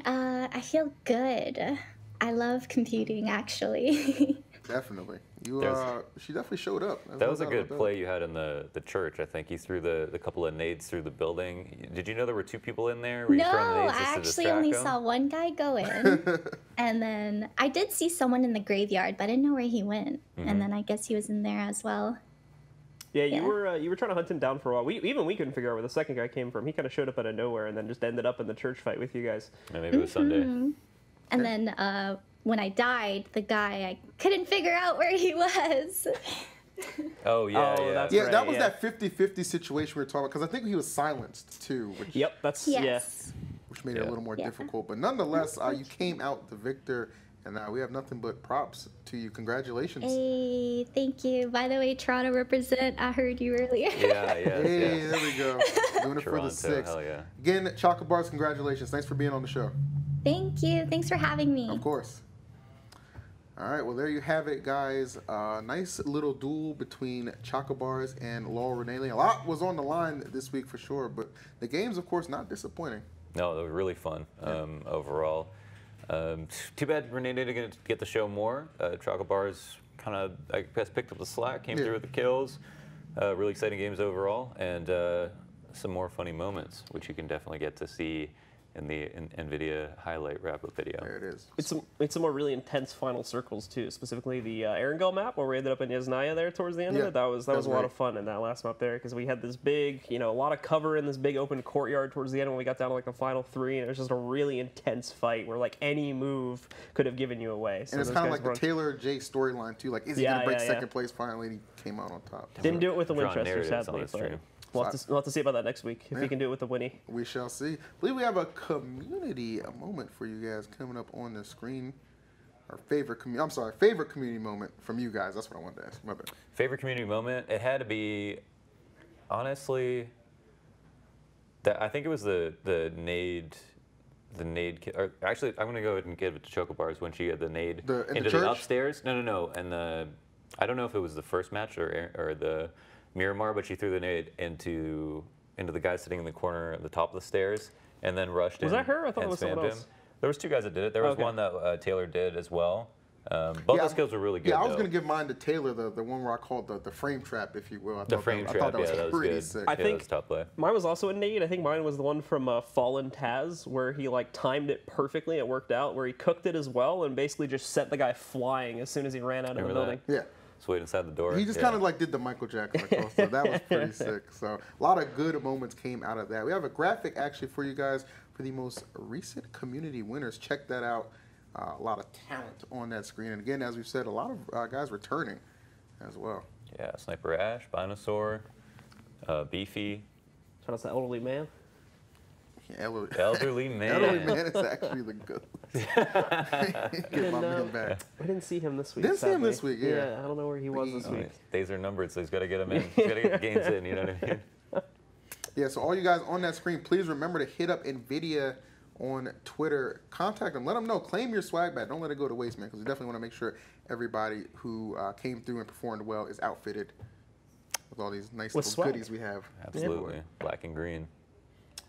I feel good. I love competing, actually. Definitely. She definitely showed up. That was a good play you had in the church, I think. You threw the couple of nades through the building. Did you know there were 2 people in there? Were you throwing No, nades I just to actually distract only them? saw one guy go in. And then I did see someone in the graveyard, but I didn't know where he went. And then I guess he was in there as well. Yeah, you were trying to hunt him down for a while. We couldn't figure out where the second guy came from. He kind of showed up out of nowhere and then just ended up in the church fight with you guys. Yeah, maybe it was Sunday. And then when I died, the guy, I couldn't figure out where he was. Oh, yeah, Oh, yeah. that's Yeah, right, that was yeah. that 50-50 situation we were talking about, because I think he was silenced too, which, That's Yes. which made it a little more difficult. But nonetheless, you came out the victor, and we have nothing but props to you. Congratulations. Hey, thank you. By the way, Toronto represent. I heard you earlier. Yeah, Hey, there we go. Doing it for the Toronto, 6. hell yeah. Again, XChocoBars, congratulations. Thanks for being on the show. Thank you. Thanks for having me. Of course. All right, well, there you have it, guys. Nice little duel between XChocoBars and lolrenaynay. A lot was on the line this week for sure, but the game's, of course, not disappointing. No, they were really fun overall. Too bad Renee didn't get to show more. XChocoBars kind of, I guess, picked up the slack, came through with the kills. Really exciting games overall, and some more funny moments, which you can definitely get to see in the NVIDIA highlight wrap-up video. There it is. It's some more really intense final circles too, specifically the Erangel map where we ended up in Yasnaya there towards the end of it. That was a lot of fun in that last map there because we had this big, a lot of cover in this big open courtyard towards the end when we got down to like the final 3, and it was just a really intense fight where like any move could have given you away. So and it's kind of like the Taylor J storyline too. Like, is he gonna break second place finally? And he came out on top. Didn't do it with the Drawing Winchester, narratives on sadly. this But stream. we'll have to see about that next week if he can do it with the Winnie. We shall see. I believe we have a community moment for you guys coming up on the screen. Our favorite community moment from you guys. That's what I wanted to ask. My bad. Favorite community moment? It had to be, honestly, I think it was the nade. The nade, or actually, I'm gonna go ahead and give it to XChocoBars when she had the nade into the upstairs. No, and I don't know if it was the first match or the Miramar, but she threw the nade into the guy sitting in the corner at the top of the stairs, and then rushed in. Was that her? I thought it was someone spammed else. There was 2 guys that did it. There was one that Taylor did as well. Both the skills were really good. Yeah, I was going to give mine to Taylor, the one where I called the frame trap, if you will. I thought that was pretty sick. I think that was top play. Mine was also a nade. I think mine was the one from Fallen Taz, where he like timed it perfectly. It worked out, where he cooked it as well and basically just set the guy flying as soon as he ran out of the building. Yeah. Just wait inside the door. He just kind of like did the Michael Jackson across. So that was pretty sick. So a lot of good moments came out of that. We have a graphic actually for you guys for the most recent community winners. Check that out. A lot of talent on that screen. And again, as we've said, a lot of guys returning as well. Yeah, Sniper Ash, Binosaur, Beefy. Shout out to Elderly Man. Yeah, Elderly Man. Elderly Man is actually the good. Get my man back. We didn't see him this week. Didn't see him this week, Yeah, I don't know where he was this week. Days are numbered, so he's got to get them in. He's got to get the games in, you know what I mean? Yeah, so all you guys on that screen, please remember to hit up NVIDIA on Twitter. Contact them. Let them know. Claim your swag bag. Don't let it go to waste, man, because we definitely want to make sure everybody who came through and performed well is outfitted with all these nice little goodies we have. Absolutely. Black and green.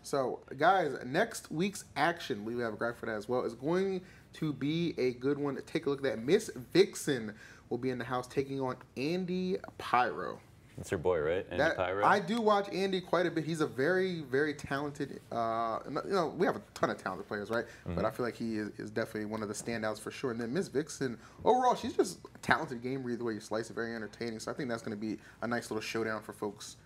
So, guys, next week's action, we have a graphic for that as well, is going to be a good one. Take a look at that. Miss Vixen will be in the house taking on Andy Pyro. That's your boy, right? Andy Pyro? I do watch Andy quite a bit. He's a very, very talented, we have a ton of talented players, right? But I feel like he is definitely one of the standouts for sure. And then Miss Vixen, overall, she's just a talented game reader the way you slice it, very entertaining. So I think that's going to be a nice little showdown for folks.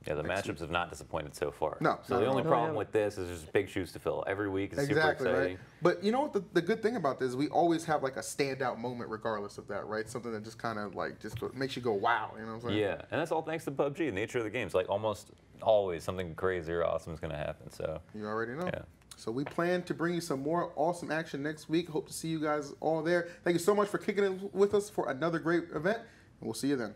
Yeah, the matchups have not disappointed so far. No. So the only problem with this is there's big shoes to fill. Every week is super exciting. Right? But you know what the good thing about this is we always have like a standout moment regardless of that, right? Something that just kind of like just makes you go, wow, you know what I'm saying? Yeah, and that's all thanks to PUBG, the nature of the games. Like almost always something crazy or awesome is going to happen. So you already know. Yeah. So we plan to bring you some more awesome action next week. Hope to see you guys all there. Thank you so much for kicking it with us for another great event, and we'll see you then.